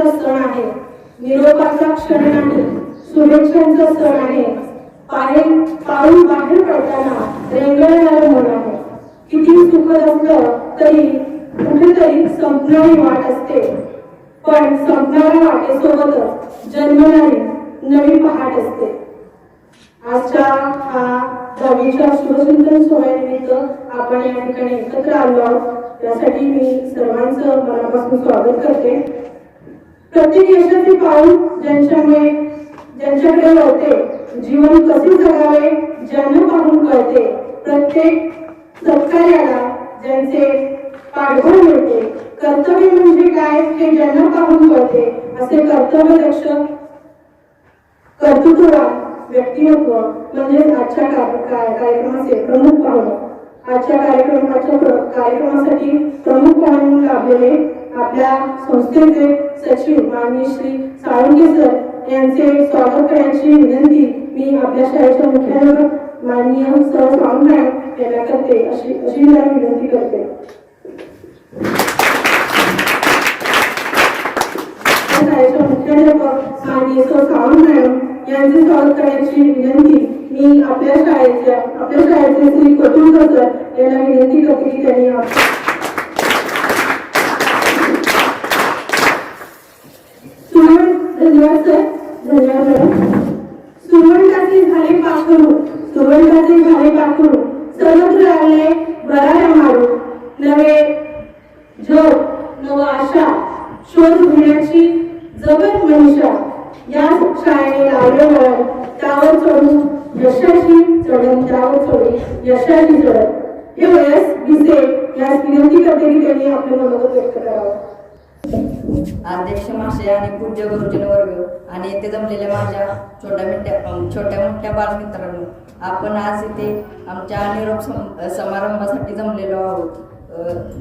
आनंदाचा सण आहे, निरोपाचा क्षण नाही, शुभेच्छांचा सण आहे, पाऊल बाहेर पडताना रेंगाळणारं मन आहे. किती सुखद असलं तरी कुठेतरी संपणारी वाट असते, पण संपणाऱ्या वाटेसोबतच जन्मणारी नवी पहाट असते. आजच्या हा 10वीच्या शिवचिंतन सोहळ्यानिमित्त आपण या ठिकाणी एकत्र आलो आहोत. त्यासाठी मी सर्वांचं मनापासून स्वागत करते. प्रत्येक यशाचे पाऊल ज्यांच्याकडे होते, जीवन कसे जगावे ज्यांना पाहून कळते, प्रत्येक सत्कार्याला ज्यांचे पाठबळ मिळते, कर्तव्य म्हणजे काय हे ज्यांना पाहून कळते, असे कर्तव्यदक्ष कर्तृत्ववान व्यक्तिमत्व म्हणजे आजच्या कार्यक्रमाचे प्रमुख पाहुणे. आजच्या कार्यक्रमासाठी प्रमुख पाहुणे म्हणून लाभलेले आपल्या संस्थेचे सचिव माननीय श्री साळुंके सर यांचे स्वागत करण्याची विनंती मी आपल्या शाळेच्या मुख्याध्यापक माननीय सर सावंत यांना करते. अशी मी विनंती करते. शाळेच्या मुख्याध्यापक माननीय सर सावंत यांचे स्वागत करण्याची विनंती मी आपल्या शाळेचे श्री कोटुंबकर सर यांना विनंती करते की त्यांनी धन्यवाद सर. धन्यवाद मॅडम. सुरवंटाचे झाले पाखरू सर्वत्र लागले बराड्या मारू, नवे जग नव आशा शोध घेण्याची जगत मनीषा, या शाळेने लावले वळण त्यावर चढू यशाची चढण, त्यावर चढू यशाची चढण. हे वयस विसे यास विनंती करते की त्यांनी आपले मनोगत व्यक्त करावं. अध्यक्ष महाशय आणि पूज्य गुरुजन वर्ग आणि येथे जमलेल्या माझ्या छोट्या मोठ्या बालमित्रांनो, आपण आज इथे आमच्या निरोप समारंभासाठी जमलेलो आहोत.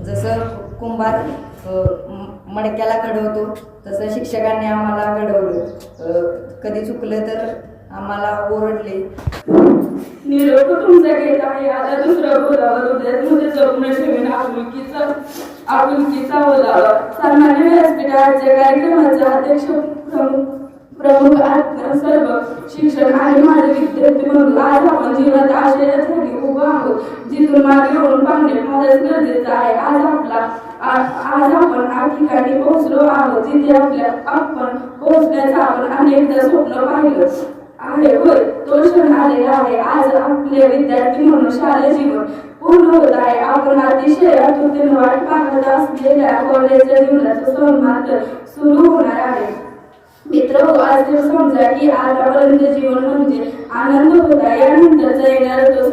जसं कुंभार मडक्याला घडवतो तसं शिक्षकांनी आम्हाला घडवलं. कधी चुकलं तर आम्हाला ओरडले. निरोप तुमचा घेत आहे आता दुसरा बोलावा, हृदयामध्ये जगून ठेवेन आपुलकीचा बोलावा. सन्मान्य व्यासपीठाच्या कार्यक्रमाचा अध्यक्ष प्रमुख सर्व शिक्षक आणि माझे विद्यार्थी म्हणून आज आपण जीवनात आशयासाठी उभा आहोत, जिथून मागे वळून पाहणे फारच गरजेचं आहे. आज आपण या ठिकाणी पोहोचलो आहोत जिथे आपण पोहोचण्याचं आपण अनेकदा स्वप्न पाहिलं आहे. होय, तो क्षण आलेला आहे. आज आपले विद्यार्थी म्हणून शालेय जीवन पूर्ण होत आहे. आपण अतिशय आतुरतेने वाट पाहत असलेल्या कॉलेजच्या जीवनाचा सन्मान सुरू होणार आहे. मित्र हो, आज ते समजा की आतापर्यंत जीवन म्हणजे आनंद होता. यानंतरचा येणारा तो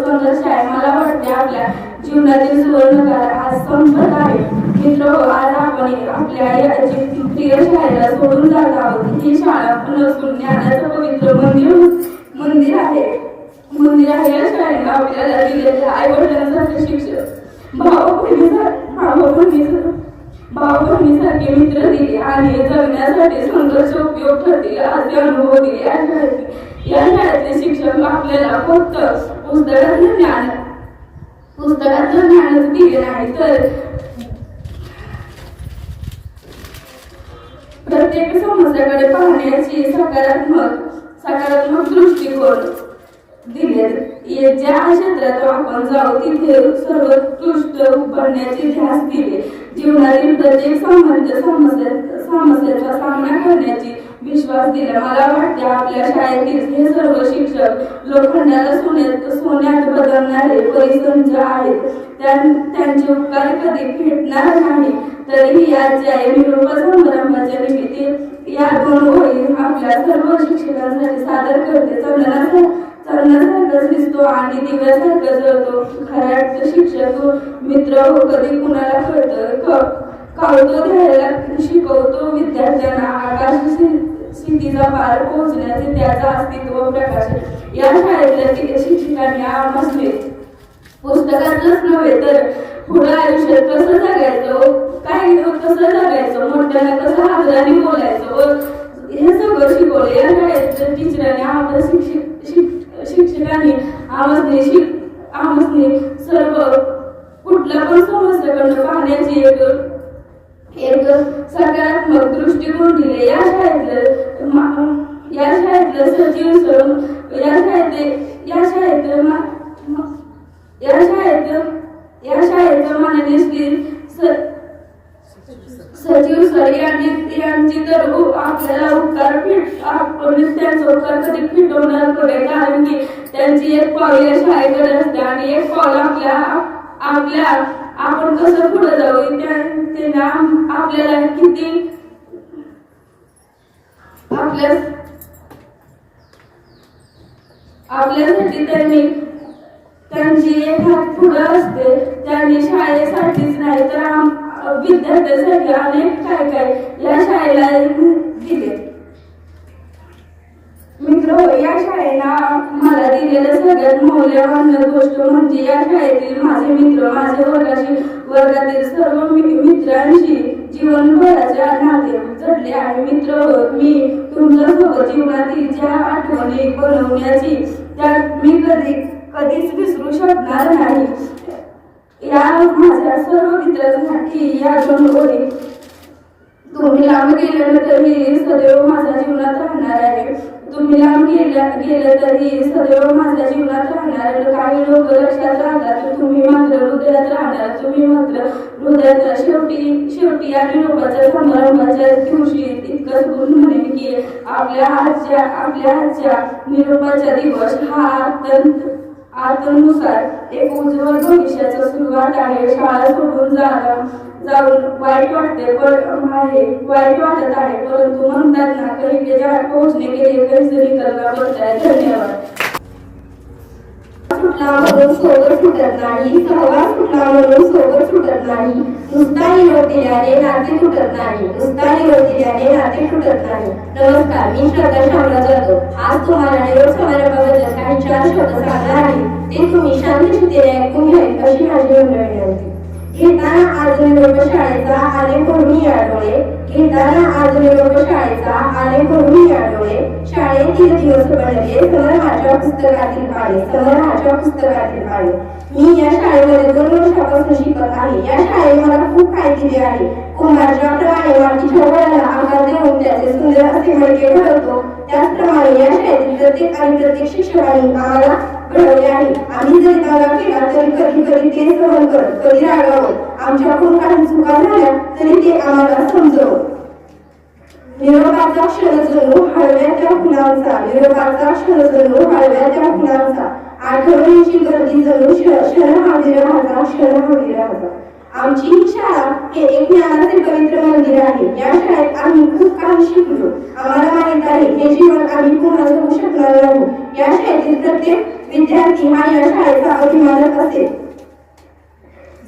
संघर्ष आहे. मला वाटते आपल्या जीवनातील सुवर्णकाळ आज संपत आहे. मित्र हो, आज आपण आपल्या याची प्रिय शाळेला सोडून जात आहोत. ही शाळा नसून ज्ञानाचं पवित्र मंदिर आहे. या शाळेने आपल्याला दिलेले आई वडिलांसारखे शिक्षक, भाऊ बहिणीसारखे मित्र दिले आणि जगण्यासाठी संघर्ष उपयोग ठरतील असे अनुभव दिले. या शाळेतले शिक्षक आपल्याला फक्त पुस्तकातलं ज्ञानच दिले नाही तर प्रत्येक समस्याकडे पाहण्याची सकारात्मक दृष्टिकोन दिले. ज्या क्षेत्रात आपण जाऊ तिथे सर्वोत्कृष्ट बनण्याचे ध्यास दिले. जीवनातील प्रत्येक समस्याचा सामना करण्याची विश्वास दिला. मला वाटते आपल्या शाळेतील हे सर्व शिक्षक लोखंडाला सोन्यात बदलणारे परिसंच आहेत. त्यांचे उपकार कधी फेडणार नाही. तरीही आजच्या निरोप समारंभाच्या निमित्त या 2 ओळी आपल्या सर्व शिक्षकांसाठी सादर करते. चंदनासारखा दिसतो आणि दिव्यासारखा जळतो खऱ्यात शिक्षक मित्र हो. कधी कुणाला कळतो द्यायला शिकवतो विद्यार्थ्यांना आकाश स्थितीचा पार पोहोचण्याचे त्याचा अस्तित्व प्रकाश. या शाळेतल्या शिक्षकांनी आम्हाला पुस्तकातच नव्हे तर पुढे आयुष्यात कसं जगायचं, मोठ्याला कसं आदराने बोलायचं हे सगळं शिकवलं. या शाळेतल्या टीचरांनी आम्हाला शिक्षकांनी आम्हाला सर्व कुठल्या पण समस्येकडे पाहण्याची एक सकारात्मक दृष्टिकोन दिले. या शाळेतलं सचिव सर, या शाळेत माननीय सचिव सर यांची तर आपल्याला आपण त्यांचा उपकार कधी फिटवणार पुढे, कारण की त्यांची एक पाऊल या शाळेकडे असते आणि एक पाऊल आपल्या आपण कसं पुढे जाऊ त्यांना आपल्याला किती आपल्यासाठी त्यांची एक हात पुढे असते. त्यांनी शाळेसाठीच नाही तर विद्यार्थ्यांसाठी अनेक काय या शाळेला दिले. मित्र, या शाळेला मला दिलेलं सगळ्यात मौल्यवान गोष्ट म्हणजे या शाळेतील माझे मित्र, माझ्या वर्गातील सर्व मित्रांशी जीवनभराचे नाते जडले आहे. मित्र, मी तुमच्यासोबत जीवनातील ज्या आठवणी बनवण्याची त्या मी कधीच विसरू शकणार नाही. या माझ्या सर्व मित्रांसाठी या 2 ओळी, तुम्ही लांब गेले तरी सदैव माझ्या जीवनात राहणार आहे. तुम्ही लांब गेले तरी सदैव माझ्या जीवनात राहणार आहे. काही लोक लक्षात राहतात, तुम्ही मात्र हृदयात राहणार. तुम्ही मात्र हृदयात शेवटी या निरोपाच्या समारंभाच्या दिवशी इतकंच बोलून म्हणेन की आपल्या आजच्या निरोपाचा दिवस हा आतनुसार एक उज्ज्वल भविष्याची सुरुवात आहे. शाळा सोडून जाऊन वाईट वाटत आहे, परंतु म्हणतात ना, कहीं के जहाँ पोहोचने के लिए कहीं से निकलना पड़ता है. धन्यवाद. सुटला म्हणून सोबत सुटत नाही, सहवास सुटला म्हणून सोबत सुटत नाही, नुसता निरोप दिल्याने नाते तुटत नाही, नुसता निरोप दिल्याने नाते तुटत नाही. नमस्कार, मी श्रद्धा शामराव जाधव. आज तुम्हाला निरोप समारंभाबद्दल काही 4 शब्द सांगणार आहे. ते तुम्ही शांत चित्तेने ऐकून घ्याल अशी माझी विनंती. घेताना आज निरोप शाळेचा आले करून आठवले, घेताना आज निरोप शाळेचा आले करून आठवले, शाळेतील दिवस बनले समरहाच्या पुस्तकातील पाढे, समरहाच्या पुस्तकातील पाढे. मी या शाळेमध्ये 2 वर्षापासून शिकत आहे. या शाळेने मला खूप काही दिले आहे. कुंभारच्याप्रमाणे मातीच्या गोळ्याला आकार देऊन त्याचे सुंदर असे मडके घडवतो, त्याचप्रमाणे या शाळेतील प्रत्येक शिक्षकांनी आम्हाला घडवले आहे. आम्ही जरी दंगा केला तरी कधी ते सहन करत, कधी रागावत, आमच्याकडून काही चुका झाल्या तरी ते आम्हाला समजवत. निरोपाचा क्षण जणू हळव्याच्या फुलांचा, निरोपाचा क्षण जणू हळव्याच्या फुलांचा, आठवणीची गर्दी जणू क्षण हा विरहाचा, क्षण हा विरहाचा. आमची ही शाळा हे एक ज्ञानाचे पवित्र मंदिर आहे. या शाळेत आम्ही खूप काही शिकलो. आम्हाला माहित आहे हे जीवन आम्ही पुन्हा जगू शकणार नाही. या शाळेतील प्रत्येक विद्यार्थी हा या शाळेचा अभिमानच असेल.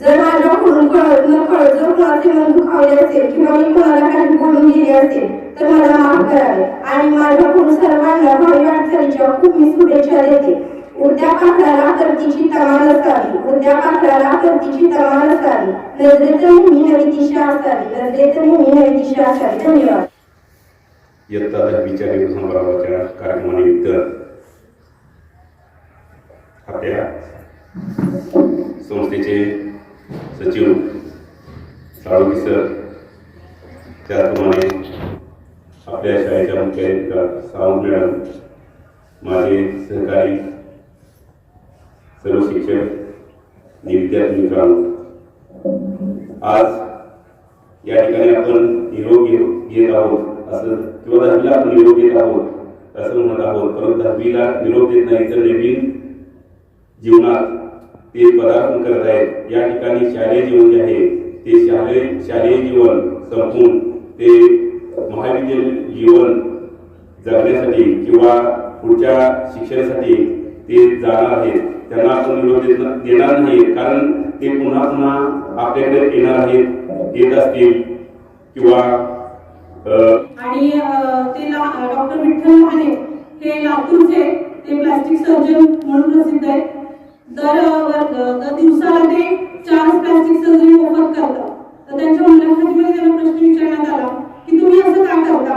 जर माझ्याकडून कळत न कळत जर कोणाचे मन दुखावले असेल किंवा मी कोणाला काही बोलून दिले असेल तर मला माफ करावे आणि माझ्याकडून सर्वांना भावी वाटचालीच्या खूप मी शुभेच्छा देते. उद्या पाखराला करतीची तमा नसावी, उद्या पाखराला करतीची तमा नसावी, नजरेत नेहमी नवी दिशा असावी, नजरेत नेहमी नवी दिशा असावी. धन्यवाद. इयत्ता 10वीच्या निरोप समारंभाच्या कार्यक्रमानिमित्त आपल्या संस्थेचे सचिव साळुंखे सर, त्याचप्रमाणे आपल्या शाळेच्या मुख्याध्यापिका सावंत मॅडम, माझे सहकारी सर्व शिक्षक आणि विद्यार्थी मित्रांनो, आज या ठिकाणी आपण निरोप घेत आहोत असं किंवा 10वीला आपण निरोप घेत आहोत असं म्हणत आहोत, परंतु 10वीला निरोप देत नाही तर नवीन जीवनात ते पदार्पण करत आहेत. या ठिकाणी शालेय जीवन जे आहे ते शालेय जीवन संपून ते महाविद्यालयीन जीवन जगण्यासाठी किंवा पुढच्या शिक्षणासाठी ते जाणार आहेत. त्यांना आपण निरोप देणार नाही, कारण ते पुन्हा आपल्याकडे येणार आहेत, येत असतील किंवा आणि ते डॉक्टर विठ्ठल महाने हे लातूरचे ते प्लास्टिक सर्जन म्हणून प्रसिद्ध आहेत. दर दिवसाला ते 4 प्लास्टिक सर्जरी मोफत करतात. तर त्यांच्या मुलाखतीमध्ये त्यांना प्रश्न विचारण्यात आला की तुम्ही असं का करता,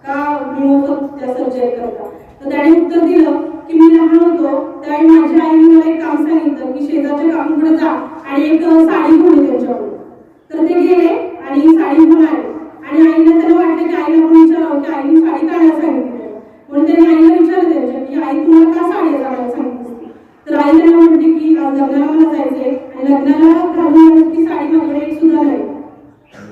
का मोफत त्या सर्जरी करता. तर त्याने उत्तर दिलं की मी लहान होतो त्यावेळी माझ्या आईने मला एक काम सांगितलं की शेजारच्या काकूंकडे जा आणि एक साडी घेऊन ये त्यांच्याकडून. तर ते गेले आणि साडी घेऊन आले आणि आईला त्यांना वाटलं की आईला आपण विचारावं की आईने साडी काढायला सांगितली म्हणून त्यांनी आईला विचारलं त्यांच्या की आई तुम्हाला का साडी काढायला सांगितली. तर आई त्यांना म्हणते की लग्नाला मला जायचंय आणि लग्नाला घालून ती साडी माझ्याकडे एक सुद्धा नाही.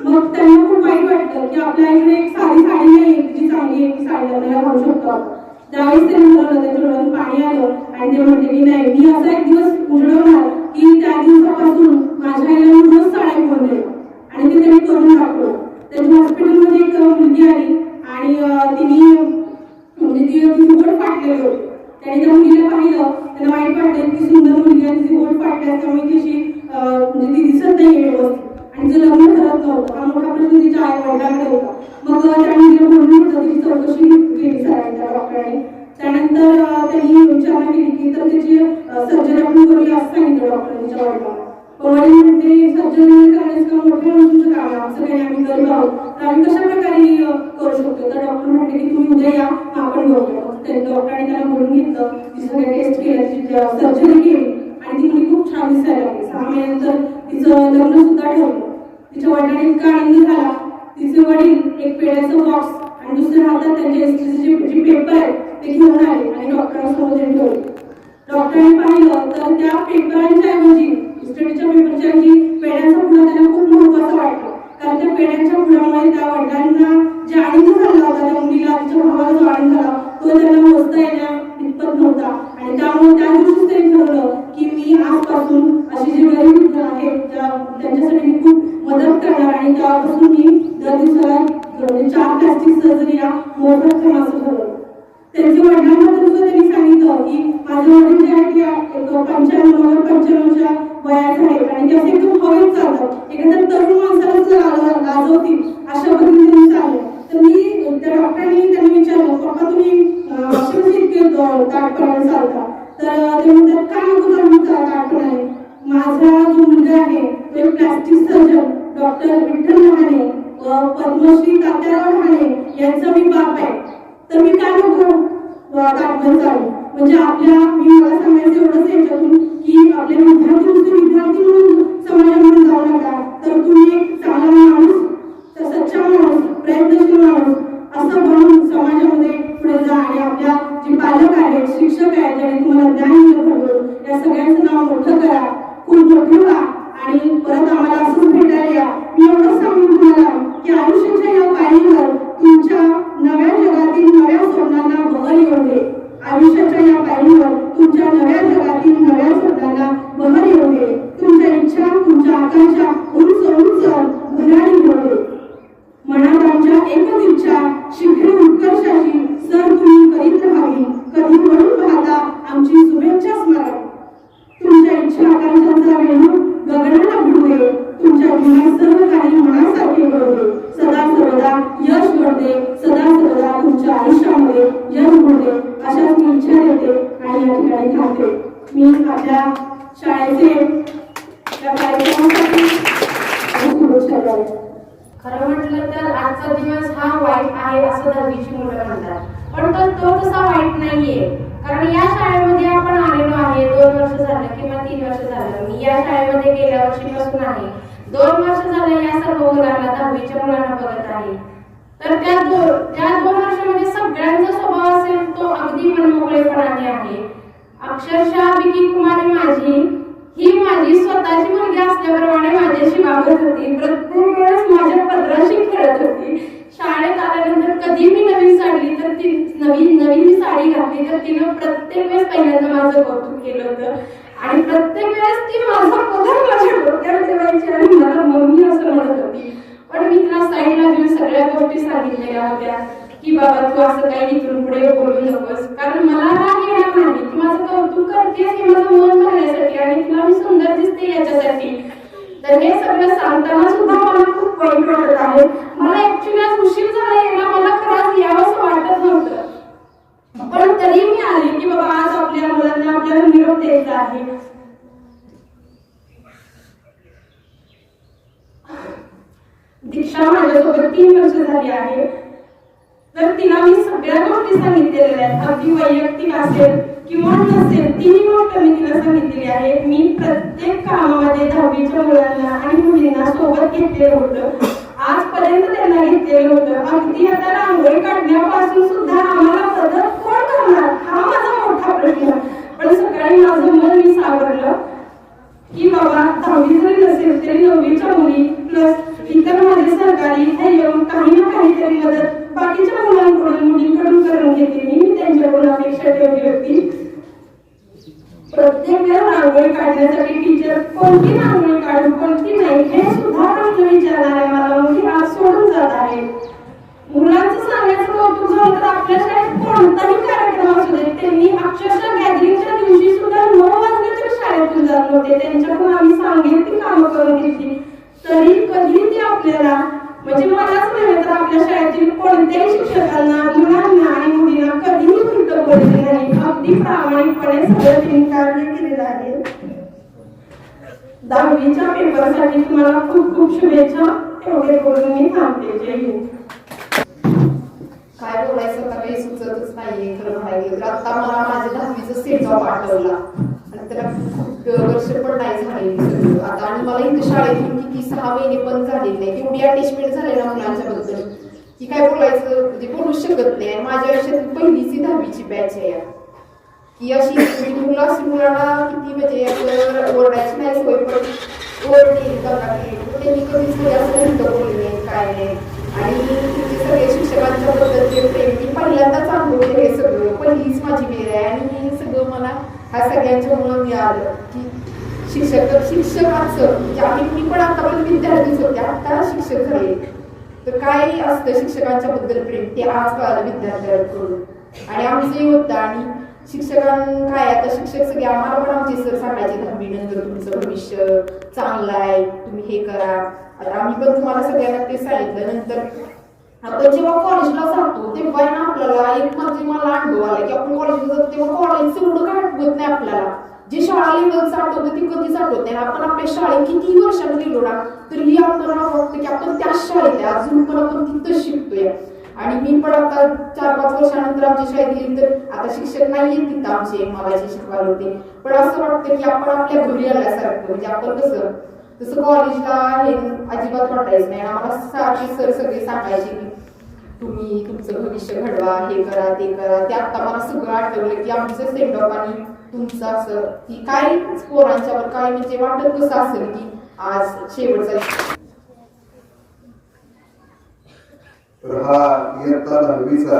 मग त्यांना खूप वाईट वाटतं की आपल्या आईकडे एक साधी साडी नाही जी चांगली आहे ती साडी लग्नाला घालू शकतो आपण. त्यावेळेस त्यांनी ठरवलं त्यांच्या डोळ्यात पाणी आलं आणि ते म्हणते की नाही मी असा एक दिवस उजळवणार की त्या दिवसापासून माझ्या आईला मी रोज साड्या घेऊन देईल आणि ते त्यांनी करून दाखवलं. त्यांच्या हॉस्पिटलमध्ये एक मुलगी आली आणि तिने म्हणजे तिची बोट फाटलेली होती. त्याने त्या मुलीला पाहिलं त्यांना वाईट वाटलं इतकी सुंदर मुलगी आणि तिची बोट फाटली त्यामुळे तिची म्हणजे ती दिसत नाही व्यवस्थित आणि तिचं लग्न ठरत नव्हतं. हा मोठा प्रश्न तिच्या आई वडिलांकडे होता. मग त्या मुलीला बोलून होतं तिची चौकशी केली त्या डॉक्टरांनी. त्यानंतर त्यांनी विचारणा केली की तर त्याची सर्जरी आपण करूया असं सांगितलं डॉक्टरांनी तिच्या वडिलांना. वडील म्हणते सर्जरी करण्याचं काम मोठ्या माणसाचं काम आहे आमचं काही आम्ही गरीब आहोत तर आम्ही कशा प्रकारे करू शकतो. तर डॉक्टर म्हटले की तुम्ही उद्या या आपण बघूया. डॉक्टरांनी त्याला बोलून घेतलं ती सगळ्या टेस्ट केल्या तिची सर्जरी केली आणि ती मुली खूप छान दिसायला लागली. 6 महिन्यानंतर तिचं लग्न सुद्धा ठरलं. तिच्या वडिलांना इतका आनंद झाला. तिचे वडील एक पेढ्याचं बॉक्स आणि दुसऱ्या हातात त्यांचे जे पेपर आहेत ते घेऊन आले आणि डॉक्टरांसमोर ते ठेवले. डॉक्टरांनी पाहिलं तर त्या पेपरांच्या ऐवजी स्टडीच्या पेपरच्या ऐवजी पेढ्यांचा पुडा त्यांना खूप महत्त्वाचा वाटला. कारण त्या पेढ्यांच्या पुडामुळे त्या वडिलांना जे आनंद झाला होता त्या मुलीला तिच्या भावाला जो आनंद झाला तो त्यांना मोजता येण्या इतपत नव्हता आणि त्यामुळे त्या दिवशीच त्यांनी ठरवलं की मी आजपासून अशी जी गरीब मुलं आहेत त्यांच्यासाठी मी खूप मदत करणार आणि त्यापासून मी दर दिवसाला 4 प्लास्टिक सर्जरी या मोफत करण्याचं ठरवलं. त्यांच्या वडिलांबद्दल सुद्धा त्यांनी सांगितलं की माझे वडील जे आहेत ते 95च्या वयाचे आहेत आणि ते असे एकदम हवेत चालतात एखाद्या तरुण माणसाला सुद्धा लाजवतील अशा पद्धतीने त्यांनी चालले. तर मी त्या डॉक्टरांनी त्यांनी विचारलं पप्पा तुम्ही असे इतके ताटपणाने चालता. तर ते म्हणतात काय नको चालू ताटपणाने. माझा जो मुलगा आहे तो एक plastic surgeon doctor Vitthal Lahane Padmashri Tatyarao Lahane यांचा मी बाप आहे तर मी काय नको ताटपण चालू. म्हणजे मला सांगायचं एवढंच याच्यातून की आपले विद्यार्थी म्हणून समाजामध्ये जाऊ नका तर तुम्ही एक चांगला माणूस सच्चा माणूस प्रयत्नशील माणूस असं बनून समाजामध्ये पुढे जा आणि आपल्या जे पालक आहेत शिक्षक आहेत ज्यांनी तुम्हाला ज्ञान घडवून या सगळ्यांचं नाव मोठं करा खूप मोठं व्हा आणि परत आम्हाला असंच भेटायला या. मी एवढंच सांगून तुम्हाला की आयुष्याच्या या पायरीवर तुमच्या नव्या जगातील नव्या स्वप्नांना बहर येऊ दे. आयुष्याच्या या पायरीवर तुमच्या नव्या जगातील नव्या स्वप्नांना बहर येऊ दे. तुमच्या इच्छा तुमच्या आकांक्षा उंच उंच भरारी घेऊ दे. मनात आमच्या एकच इच्छा शिखरे उत्कर्षाची सर तुम्ही करीत राहावी. कधी वळून पाहता आमची शुभेच्छा स्मरावी. तुमच्या इच्छा आकांक्षांचा वेणू गगनाला भिडू दे. तुमच्या जीवनात सर्व काही मनासारखे करू दे. सदा सर्वदा यश घडू दे. सदा सर्वदा तुमच्या आयुष्यामध्ये यश घडू दे अशाच मी इच्छा देते आणि या ठिकाणी थांबते. मी आपल्या शाळेचे या कार्यक्रमासाठी शुभेच्छा द्यावी. खरं म्हटलं तर आजचा दिवस हा वाईट आहे असं दहावीची मुलं म्हणतात पण तो तसा वाईट नाहीये. कारण या शाळेमध्ये आपण आलेलो आहे 2 वर्ष झालं किंवा 3 वर्ष झालं. मी या शाळेमध्ये गेल्या वर्षीपासून आहे. 2 वर्ष झालं या सर्व मुलांना 10वीच्या मुलांना बघत आहे. तर त्या 2 वर्षामध्ये सगळ्यांचा स्वभाव असेल तो अगदी मनमोकळेपणाने आहे. अक्षरशः विकी कुमारी ही माझी स्वतःची मुलगी असल्याप्रमाणे माझ्याशी वागत होती. प्रत्येक वेळेस माझ्या पदराशी खेळत होती. शाळेत आल्यानंतर कधी मी नवीन साडी तर ती नवीन साडी घातली तर तिनं प्रत्येक वेळेस पहिल्यांदा माझं कौतुक केलं होतं आणि प्रत्येक वेळेस ती माझा पदर माझ्या डोक्यावर ठेवायची आणि मला मम्मी असं म्हणत होती. पण मी तिला साईडला घेऊन सगळ्या गोष्टी सांगितलेल्या होत्या की बाबा तू असं काही इथून पुढे बोलू नकोस. कारण मला राग येणार नाही. तू माझं कौतुक करतेस हे माझं मन भरण्यासाठी आणि तुला मी सुंदर दिसते याच्यासाठी. तर हे सगळं सांगताना सुद्धा मला खूप वाईट वाटत आहे. मला ऍक्च्युली आज उशीर झाला यायला. मला खरंच यावंसं वाटत नव्हतं पण तरी मी आले की बाबा आज आपल्या मुलांना आपल्याला निरोप द्यायचा आहे. दीक्षा माझ्यासोबत 3 वर्ष झाली आहे. तर तिला मी सगळ्या गोष्टी सांगितलेल्या आहेत, अगदी वैयक्तिक असेल किंवा नसेल तिन्ही गोष्ट मी तिला सांगितलेली आहे. मी प्रत्येक कामामध्ये 10वीच्या मुलांना आणि मुलींना सोबत घेतलेलं होतं, आजपर्यंत त्यांना घेतलेलं होतं. अगदी आता रांगोळी काढण्यापासून सुद्धा आम्हाला मदत कोण करणार हा माझा मोठा प्रश्न. पण सकाळी माझं मन मी सावरलं की बाबा 10वी जरी नसेल तरी 9वीच्या मुली प्लस इतर माझे सहकारी इथे येऊन काही ना काहीतरी मदत बाकीच्या मुलांकडून मुलींकडून करून घेते. मी त्यांच्याकडून अपेक्षा ठेवली होती. प्रत्येक वेळा रांगोळी काढण्यासाठी टीचर कोणती रांगोळी काढू कोणती नाही हे सुद्धा प्रश्न विचारणार आहे मला. मुली आज सोडून जात आहे. मुलांचं सांगायचं कौतुक झालं तर आपल्या शाळेत कोणताही कार्यक्रम असू दे त्यांनी अक्षरशः गॅदरिंगच्या दिवशी सुद्धा 9 वाजण्याच्या शाळेतून जात होते. त्यांच्याकडून आम्ही सांगेल ती कामं करून घेतली तरी कधी ते आपल्याला म्हणजे मलाच नव्हे तर आपल्या शाळेतील कोणत्याही शिक्षकांना मुलांना आणि मुलींना कधीही उलट बोलले नाही. अगदी प्रामाणिकपणे सगळं त्यांनी कार्य केलेलं आहे. 10वीच्या पेपरसाठी तुम्हाला खूप खूप शुभेच्छा. एवढे बोलून मी थांबते. जय हिंद. काय बोलायचं आता काही सुचतच नाहीये खरं म्हणायला तर आता मला माझ्या 10वीचा सेटचा पाठवला आणि त्याला खूप वर्ष पण नाही झालेली आता. आणि मला इथे शाळेतून किती 6 महिने पण झालेले नाही. तेवढी अटॅचमेंट झाले ना मुलांच्या बद्दल की काय बोलायचं म्हणजे बोलूच शकत नाही. माझ्या आयुष्यात पहिलीची 10वीची बॅच आहे की अशी मुलं अशी मुलांना किती म्हणजे असं ओरडायची नाही सोय पण ओरडली त्यांनी कधीच म्हणजे असं उलट बोलले नाही काय नाही. आणि तुमचे सगळे शिक्षकांच्या बद्दलचे प्रेम मी पहिल्यांदाच अनुभवले हे सगळं. पहिलीच माझी वेळ आहे आणि हे सगळं मला ह्या सगळ्यांच्यामुळं मिळालं की शिक्षकांचं म्हणजे मी पण आतापर्यंत विद्यार्थीच होते आता शिक्षक झाले तर काय असतं शिक्षकांच्या बद्दल प्रेम ते आज कळालं विद्यार्थ्यांकडून. आणि आमचंही होतं आणि शिक्षकां काय आता शिक्षक सगळे आम्हाला पण आमचे सर सांगायचे 10वी नंतर तुमचं भविष्य चांगलं आहे तुम्ही हे करा. आता आम्ही पण तुम्हाला सगळ्यांना ते सांगितलं. नंतर आपण जेव्हा कॉलेजला जातो तेव्हा ना आपल्याला एक म्हणजे मला अनुभव आला की आपण कॉलेजला जातो तेव्हा कॉलेजचं एवढं काय आठवत नाही आपल्याला. जे शाळा लेवलचं आठवतं ते कधीच आठवत नाही. आपण आपल्या शाळेत किती वर्षांनी गेलो ना तरीही आपल्याला वाटतं की आपण त्याच शाळेत आहे अजून पण आपण तिथंच शिकतोय. आणि मी पण आता 4-5 वर्षानंतर आमच्या शाळेत गेली तर आता शिक्षक नाहीये तिथं आमचे मला जे शिकवायला होते पण असं वाटतं की आपण आपल्या घरी आल्यासारखं म्हणजे आपण कसं तसं कॉलेजला हे अजिबात वाटायचं नाही. आम्हाला सारखे सर सगळे सांगायचे की तुम्ही तुमचं भविष्य घडवा हे करा ते करा. ते आता मला सगळं आठवलं की आमचं सेंडऑफ आणि तुमचं असं की काय पोरांच्यावर काय म्हणजे वाटत कसं असेल की आज शेवटचा. तर हा इयत्ता 10वीचा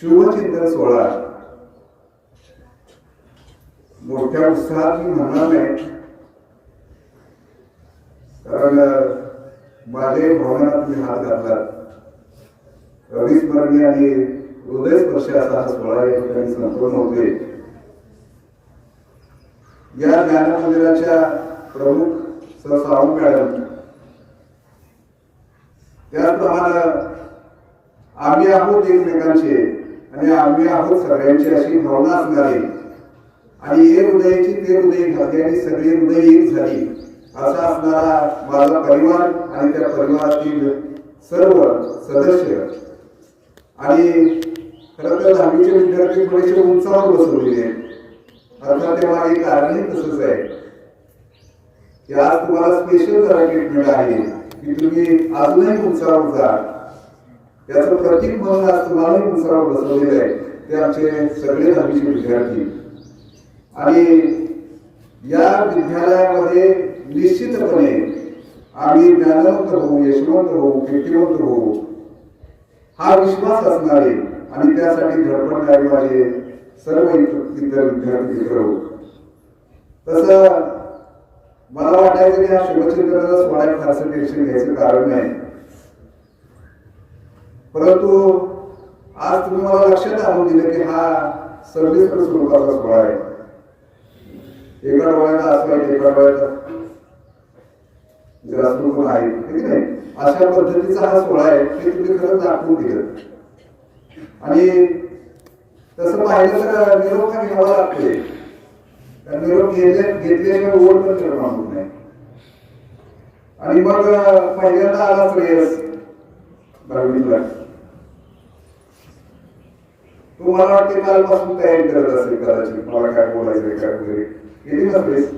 शुभचिंतन सोहळा मोठ्या उत्साहात मी म्हणणार नाही कारण माझे भावनात तुम्ही हात घातलात. अविस्मरणीय आणि हृदयस्पर्शी असा हा सोहळा या ठिकाणी संपन्न होते. या ज्ञान मंदिराच्या प्रमुख सर सावंत मॅडम त्याचप्रमाणे आम्ही आहोत एकमेकांचे आणि आम्ही आहोत सगळ्यांची अशी भावना असणारी आणि एक हृदयाची ते हृदय घातली आणि सगळी हृदय एक झाली असा असणारा माझा परिवार आणि त्या परिवारातील सर्व सदस्य. आणि खरं तर 10वीचे विद्यार्थी थोडेसे उंचावर बसवलेले आहेत. अर्थात ते माझे कारणही तसंच आहे की आज तुम्हाला स्पेशल जरा ट्रीटमेंट आहे की तुम्ही अजूनही उंचावर जा. याचं प्रतीक म्हणून आज तुम्हालाही उंचावर बसवलेलं आहे ते आमचे सगळे 10वीचे विद्यार्थी. आणि या विद्यालयामध्ये निश्चितपणे आम्ही ज्ञानवंत होऊ यशवंत होऊ कीर्तिवंत होऊ हा विश्वास असणारे आणि त्यासाठी धडपडणारे माझे सर्व इतर विद्यार्थी मित्र होऊ. तसं मला वाटायचं की हा शुभचिंतनाचा सोहळा फारसं टेन्शन घ्यायचं कारण नाही परंतु आज तुम्ही मला लक्षात आणून दिलं की हा सर्विसकर स्वरूपाचा सोहळा आहे. एका डोळ्याला असं आहे एका डोळ्याला पण आहे ठीक नाही. अशा पद्धतीचा हा सोहळा आहे हे तुम्ही खरंच दाखवून दिलं. आणि तसं पाहिलं तर निरोप हा घ्यावा लागतोय. निरोप घेतल्याशिवाय ओढ पण निर्माण होत नाही. आणि मग पहिल्यांदा आला प्रेयस 10वीला तुम्हाला वाटते कालपासून तयारी करत असेल कदाचित मला काय बोलायचं काय वगैरे गेली नसतेस.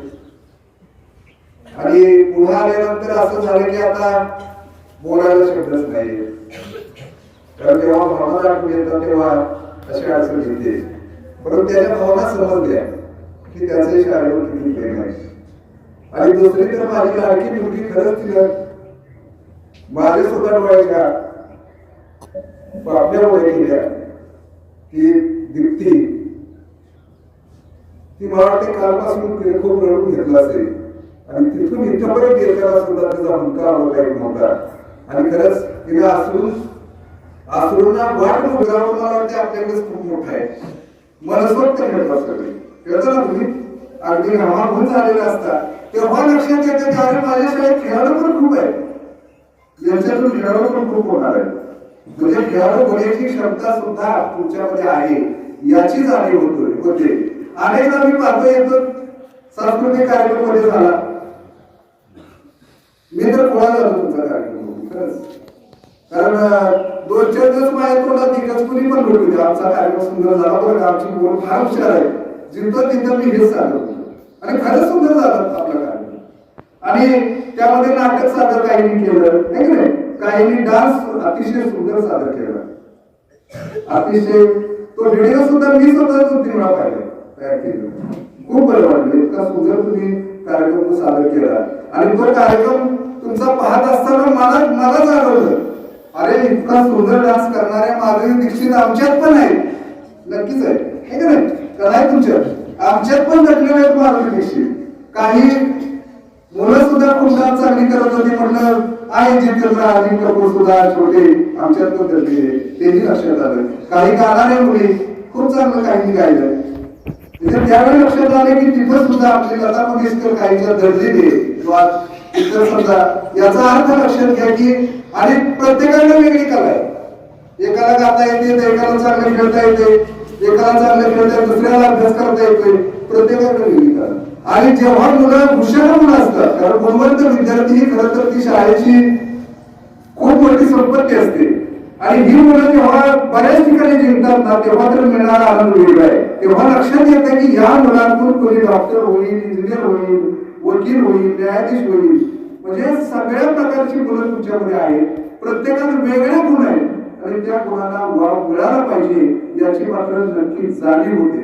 आणि पुन्हा आल्यानंतर असं झालं की आता बोलायला शब्दच नाही. कारण जेव्हा भावना दाखवून येतात तेव्हा अशी अडचण येते. परंतु त्याच्या भावना समजल्या की त्याचे शाळेवर किती प्रेम आहे. आणि दुसरी तर माझी लाडकी मुलगी खरंच तिला माझ्या सुद्धा डोळ्याच्या आपल्यामुळे केल्या ती दीप्ती. ती मला वाटते कालपासून खूप रडून घेतला असेल आणि तिथून इथपर्यंत येताना सुद्धा तिचा मुलगा होता एक मोठा. आणि खरंच तिने आसरूंना वाट मुलगा मला वाटते आपल्याकडेच खूप मोठा आहे. मनस्वत खेळतात सगळे खेळतो ना तुम्ही. अगदी हवाभूत झालेला असता तेव्हा लक्षात येतं की अरे माझ्या शाळेत खेळाडू पण खूप आहे. यांच्यातून खेळाडू पण खूप होणार आहे. म्हणजे खेळाडू होण्याची क्षमता सुद्धा तुमच्यामध्ये आहे याची जाणीव होते. अनेकदा मी पाहतो येतो सांस्कृतिक कार्यक्रम मध्ये झाला. मी तर कोणाला जातो तुमचा कार्यक्रम खरंच. कारण 2-4 दिवस माझ्या तोंडात एकच कुणी पण बोलू आमचा कार्यक्रम सुंदर झाला बरं का. आमची बोल फार हुशार आहे. जिथं तिथं मी हेच सांगतो आणि खरंच सुंदर झालं आपला कार्यक्रम. आणि त्यामध्ये नाटक सादर काहींनी केलं नाही की नाही. काहींनी डान्स अतिशय सुंदर सादर केला. अतिशय तो व्हिडिओ सुद्धा मी स्वतः 2-3 वेळा पाहिला तयार केलं. खूप बरं वाटलं. इतका सुंदर तुम्ही कार्यक्रम सादर केला. आणि तो कार्यक्रम तुमचा पाहत असताना मला जाणवलं अरे इतका सुंदर डान्स करणाऱ्या माधुरी दीक्षित आमच्यात पण आहे. नक्कीच आहे हे का नाही. का नाही तुमच्यात आमच्यात पण घडलेले आहेत माधुरी दीक्षित. काही मुलं सुद्धा खूप डान्स चांगली करत होती. म्हटलं आहे जितेंद्र आणि कपूर सुद्धा छोटे आमच्यात पण घडलेले तेही लक्षात आलं. काही गाणारे मुली खूप चांगलं काही गायलं. त्यावेळी लक्षात आले की तिथं सुद्धा आपली लता मंगेशकर काहीच्या दर्जेने किंवा इतर समजा याचा अर्थ लक्षात घ्या की आणि प्रत्येकाला वेगळी कला आहे. एकाला गाता येते तर एकाला चांगलं खेळता येते. एकाला चांगलं खेळता येते दुसऱ्याला अभ्यास करता येतोय. प्रत्येकाकडे वेगळी कला. आणि जेव्हा मुलं हुशार मुलं असतात कारण गुणवंत विद्यार्थी ही खरं तर ती शाळेची खूप मोठी संपत्ती असते. आणि ही मुलं जेव्हा बऱ्याच ठिकाणी जिंकतात ना तेव्हा तर मिळणारा आनंद वेगळा आहे. तेव्हा लक्षात येतं की या मुलांतून कोणी डॉक्टर होईल, इंजिनियर होईल, वकील होईल, न्यायाधीश होईल. म्हणजे सगळ्या प्रकारची मुलं तुमच्यामध्ये आहेत. प्रत्येकाला वेगळे गुण आहेत आणि त्या गुणांना वाव मिळाला पाहिजे याची मात्र नक्की जाणीव होते.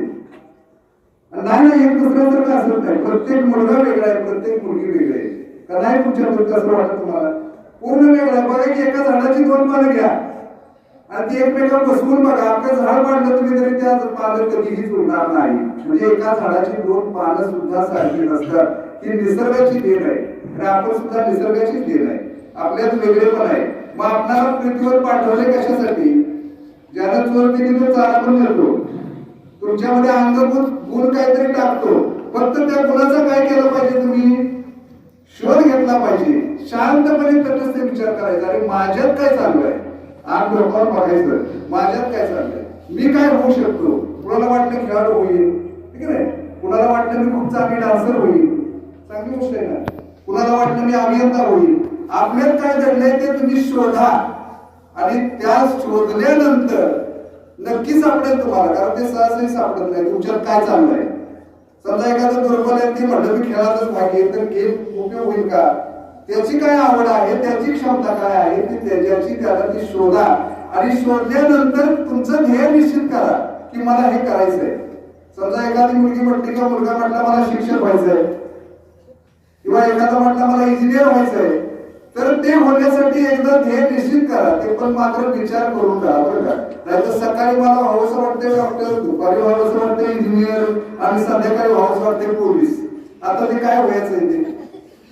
नाही एक दुसऱ्यासारखं असत नाही. प्रत्येक मुलगा वेगळा आहे, प्रत्येक मुलगी वेगळी आहे. का नाही तुमच्याबद्दल असं वाटत तुम्हाला पूर्ण वेगळं आहे. बघा की एका झाडाची 2 पानं घ्या आणि ती एकमेकांना बसवून बघा. आपलं झाड वाढलं तुम्ही तरी त्या पानं कधीही जुळणार नाही. म्हणजे एका झाडाची 2 पानं सुद्धा सारखी नसतात. ही निसर्गाची देण आहे आणि आपण सुद्धा निसर्गाची देण आहे. आपल्यात वेगळेपण आहे. मग आपल्याला पृथ्वीवर पाठवले कशासाठी. ज्यानं चोर केली तो चारा पण करतो. तुमच्यामध्ये अंगभूत गुण काहीतरी टाकतो. फक्त त्या गुणाचा काय केलं पाहिजे तुम्ही शोध घेतला पाहिजे. शांतपणे तटस्थ विचार करायचा. अरे माझ्यात काय चालू आहे. आठ लोकांवर बघायचं माझ्यात काय चाललंय. मी काय होऊ शकतो. कुणाला वाटलं खेळाडू होईल ठीक आहे. कुणाला वाटलं मी खूप चांगली डान्सर होईल चांगली गोष्ट आहे ना. कुणाला वाटलं मी अभियंता होईल. आपल्यात काय घडलंय ते तुम्ही शोधा आणि त्या शोधल्यानंतर नक्की सापडेल तुम्हाला. कारण ते सहजही सापडत नाही तुमच्यात काय चाललंय. समजा एखादं दुर्बल आहे ते म्हटलं मी खेळातच भाग घेईल तर गेम उपयोग होईल का. त्याची काय आवड आहे, त्याची क्षमता काय आहे ती त्याच्याची त्याला ती शोधा आणि शोधल्यानंतर तुमचं ध्येय निश्चित करा की मला हे करायचंय. समजा एखादी मुलगी म्हटली किंवा मुलगा म्हटला मला शिक्षक व्हायचंय किंवा एखादा म्हटला मला इंजिनियर व्हायचंय तर ते होण्यासाठी एकदा ध्येय निश्चित करा. ते पण मात्र विचार करून करा बरं का. नाहीतर सकाळी मला व्हावंसं वाटतंय डॉक्टर, दुपारी व्हावंसं वाटतंय इंजिनियर आणि संध्याकाळी व्हावंसं वाटतंय पोलीस. आता ते काय व्हायचंय ते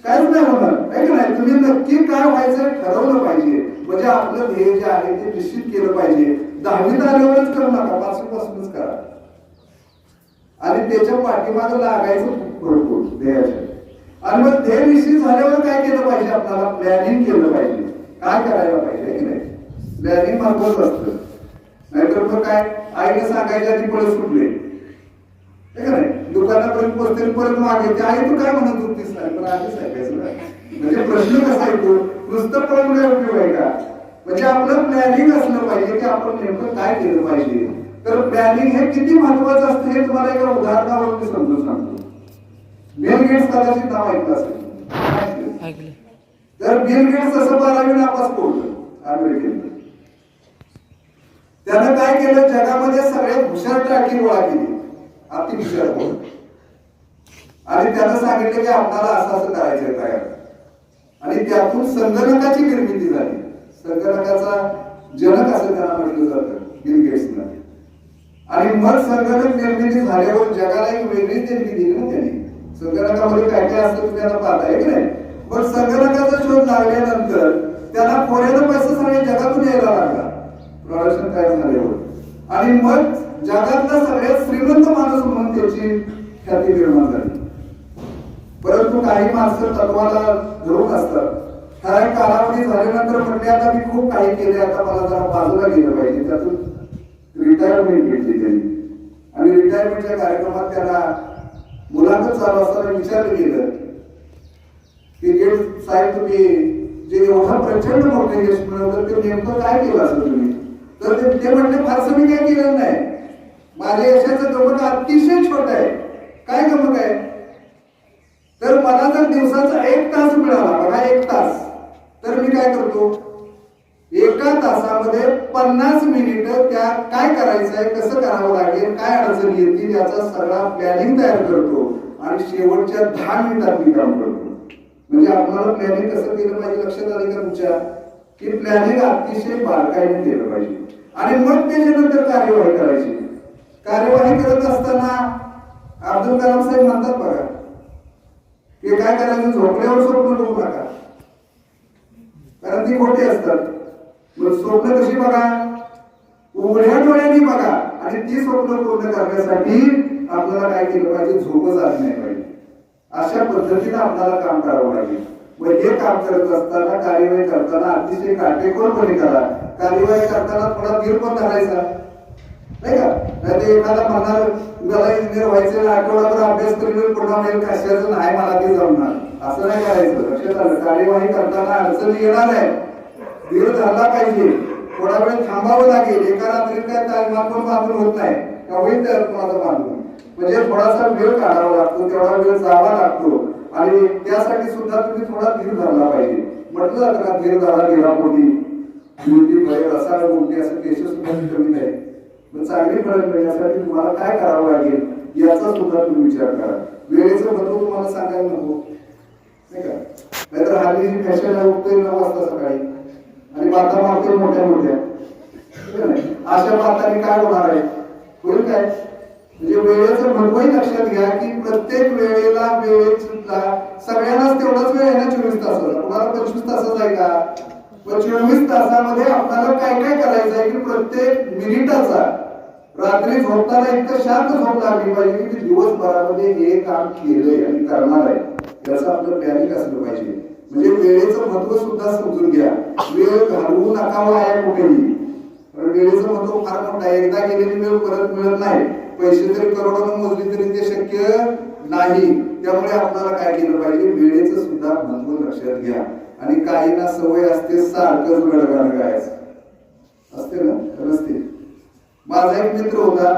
काहीच नाही होणार आहे की नाही. तुम्ही नक्की काय व्हायचं ठरवलं पाहिजे. म्हणजे आपलं ध्येय जे आहे ते निश्चित केलं पाहिजे. 10वीत आल्यावरच करू नका 5वी पासूनच करा आणि त्याच्या पाठीमागे लागायचं भरपूर ध्येयाच्या. आणि मग ध्येय निश्चित झाल्यावर काय केलं पाहिजे आपल्याला प्लॅनिंग केलं पाहिजे. काय करायला पाहिजे की नाही. प्लॅनिंग महत्वाचं असतं. नाहीतर मग काय आईने सांगायच्या आधी परत सुटले नाही. दुकानापर्यंत पोहोचते परत मागे ते आई तू काय म्हणत होतीस नाही पण आधीच ऐकायचं नाही. म्हणजे प्रश्न कसा येतो नुसतं पळून काय उपयोग आहे का. म्हणजे आपलं प्लॅनिंग असलं पाहिजे की आपण नेमकं काय केलं पाहिजे. तर प्लॅनिंग हे किती महत्वाचं असतं हे तुम्हाला एका उदाहरणावरून मी समजून सांगतो. बिल गेट्स कदाचित नाव ऐकलं असेल. तर बिल गेट्स असं 12वी नापास पडलं अमेरिकेत. त्यानं काय केलं, जगामध्ये सगळ्यात हुशार टाकी गोळा केली, अति हुशार कोण, आणि त्यानं सांगितलं की आपल्याला असं असं करायचंय तयार. आणि त्यातून संगणकाची निर्मिती झाली. संगणकाचा जनक असं त्यांना म्हटलं जातं बिल गेट्सना. आणि मग संगणक निर्मिती झाल्यावर जगाला एक वेगळी देणगी दिली ना त्यांनी. संगणकामध्ये काय काय असतं तुम्ही आता पाहताय की नाही. पण संगणकाचा शोध लागल्यानंतर त्याला फोरेन पैसा सगळ्या जगातून यायला लागला प्रोडक्शन तयार झाल्यावर. आणि मग जगातला सगळ्यात श्रीमंत माणूस म्हणून त्याची ख्याती निर्माण झाली. परंतु काही माणसं तत्वाला धरून असतात. ठराविक कालावधी झाल्यानंतर म्हटले आता मी खूप काही केले, आता मला जरा बाजूला गेलं पाहिजे. त्यातून रिटायरमेंट घेतली त्यांनी. आणि रिटायरमेंटच्या कार्यक्रमात त्यांना मुलांचं चालू असताना विचारलं गेलं की गेट्स साहेब तुम्ही जे एवढं प्रचंड मोठे यश मिळवलं ते नेमकं काय केलं असं तुम्ही. तर ते म्हणले फारसं मी काय केलं नाही, माझ्या यशाचं गमक अतिशय छोट आहे. काय गमक आहे, तर मला जर दिवसाचा 1 तास मिळाला, बघा 1 तास, तर मी काय करतो, एका तासामध्ये 50 मिनिटं त्या काय करायचंय, कसं करावं लागेल, काय अडचणी येतील याचा सगळा प्लॅनिंग तयार करतो. आणि शेवटच्या 10 मिनिटात मी काम करतो. म्हणजे आपल्याला प्लॅनिंग कसं केलं पाहिजे लक्षात आलं का तुमच्या, की प्लॅनिंग अतिशय बारकाईने केलं पाहिजे. आणि मग त्याच्यानंतर कार्यवाही करायची. कार्यवाही करत असताना अब्दुल कलाम साहेब म्हणतात बघा की काय करायचं, झोपल्यावर स्वप्न बघू नका, कारण ती खोटी असतात. मग स्वप्न कशी बघा, उघड्या डोळ्यांनी बघा. आणि ती स्वप्न पूर्ण करण्यासाठी आपल्याला काय केलं पाहिजे, झोपच आली नाही पाहिजे. अशा पद्धतीने आपल्याला काम करावं लागेल. मग हे काम करत असताना, कार्यवाही करताना अतिशय काटेकोरपणे करा. कार्यवाही करताना थोडा धीर पण धरायचा, नाही का. नाही एखादा म्हणणार मला इंजिनियर व्हायचं, आठवडाभर अभ्यास करून पुन्हा मेल कशाचं नाही मला ते जमणार, असं नाही करायचं. लक्षात आलं, कार्यवाही करताना अडचणी येणार आहे, धीर धरला पाहिजे. थोडा वेळ थांबावं लागेल. एका रात्री काय तालीमात बांधून होत नाही, होईल तर माझं बांधून. म्हणजे थोडासा वेळ काढावा लागतो, तेवढा वेळ जावा लागतो. आणि त्यासाठी सुद्धा तुम्ही थोडा धीर धरला पाहिजे. म्हटलं जातं का धीर धरा गेला पोटी रसाळ मोठी, असं केस सुद्धा कमी नाही. मग चांगली फळं मिळण्यासाठी तुम्हाला काय करावं लागेल याचा सुद्धा तुम्ही विचार करा. वेळेचं महत्व तुम्हाला सांगायला नको, नाही का. नाहीतर हल्ली जी फॅशन आहे, उठतोय 9 वाजता सकाळी आणि बाता मारतोय मोठ्या मोठ्या, अशा बातांनी काय होणार आहे, होईल काय. म्हणजे वेळेचं महत्वही लक्षात घ्या की प्रत्येक वेळेला वेळेला सगळ्यांनाच तेवढाच वेळ आहे ना 24 तासाचा. तुम्हाला 25 तासाचा आहे का, पण 24 तासामध्ये आपल्याला काय काय करायचं आहे की प्रत्येक मिनिटाचा, रात्री झोपताना इतकं शांत झोप लागली पाहिजे की दिवसभरामध्ये हे काम केलंय आणि करणार आहे याचं आपलं प्लॅनिंग असलं पाहिजे. म्हणजे वेळेचं महत्व सुद्धा समजून घ्या. वेळ घालवू नका वाया कुठेही. वेळेचं महत्व फार मोठं आहे. एकदा गेलेली वेळ परत मिळत नाही. पैसे जरी करोडोनं मोजली तरी ते शक्य नाही. त्यामुळे आपल्याला काय केलं पाहिजे, वेळेचं सुद्धा महत्व लक्षात घ्या. आणि काहींना सवय असते सारखंच गडगड गायचं असते ना, नसते. माझा एक मित्र होता,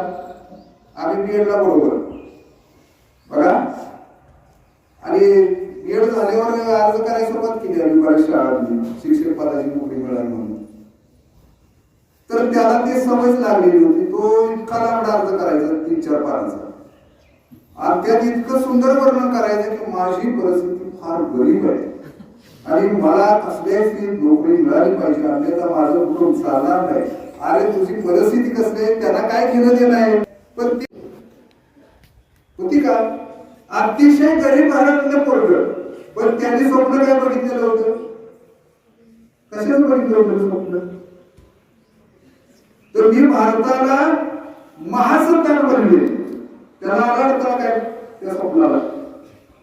आम्ही बीएडला बरोबर बघा, आणि बीएड झाल्यावर अर्ज करायला सुरुवात केली आम्ही बऱ्याच शाळांनी, शिक्षक पदाची नोकरी मिळाली म्हणून. तर त्याला ते सवयच लागलेली होती. तो इतका लांब अर्ज करायचा 3-4 पानाचा, आणि त्यात इतकं सुंदर वर्णन करायचं की माझी परिस्थिती फार गरीब आहे आणि मला कसल्याच नोकरी मिळाली पाहिजे, अन्यथा माझं कुटुंब चालणार नाही. अरे तुझी परिस्थिती कसली आहे त्याला काय घेणं देणं आहे. पण ती होती का, अतिशय गरीब घरातलं पोरगं, पण त्यांनी स्वप्न काय बघितलेलं होतं, कशाच बघितलं होतं स्वप्न, तर मी भारताला महासत्ताक बनले. त्याला आवडतं काय त्या स्वप्नाला.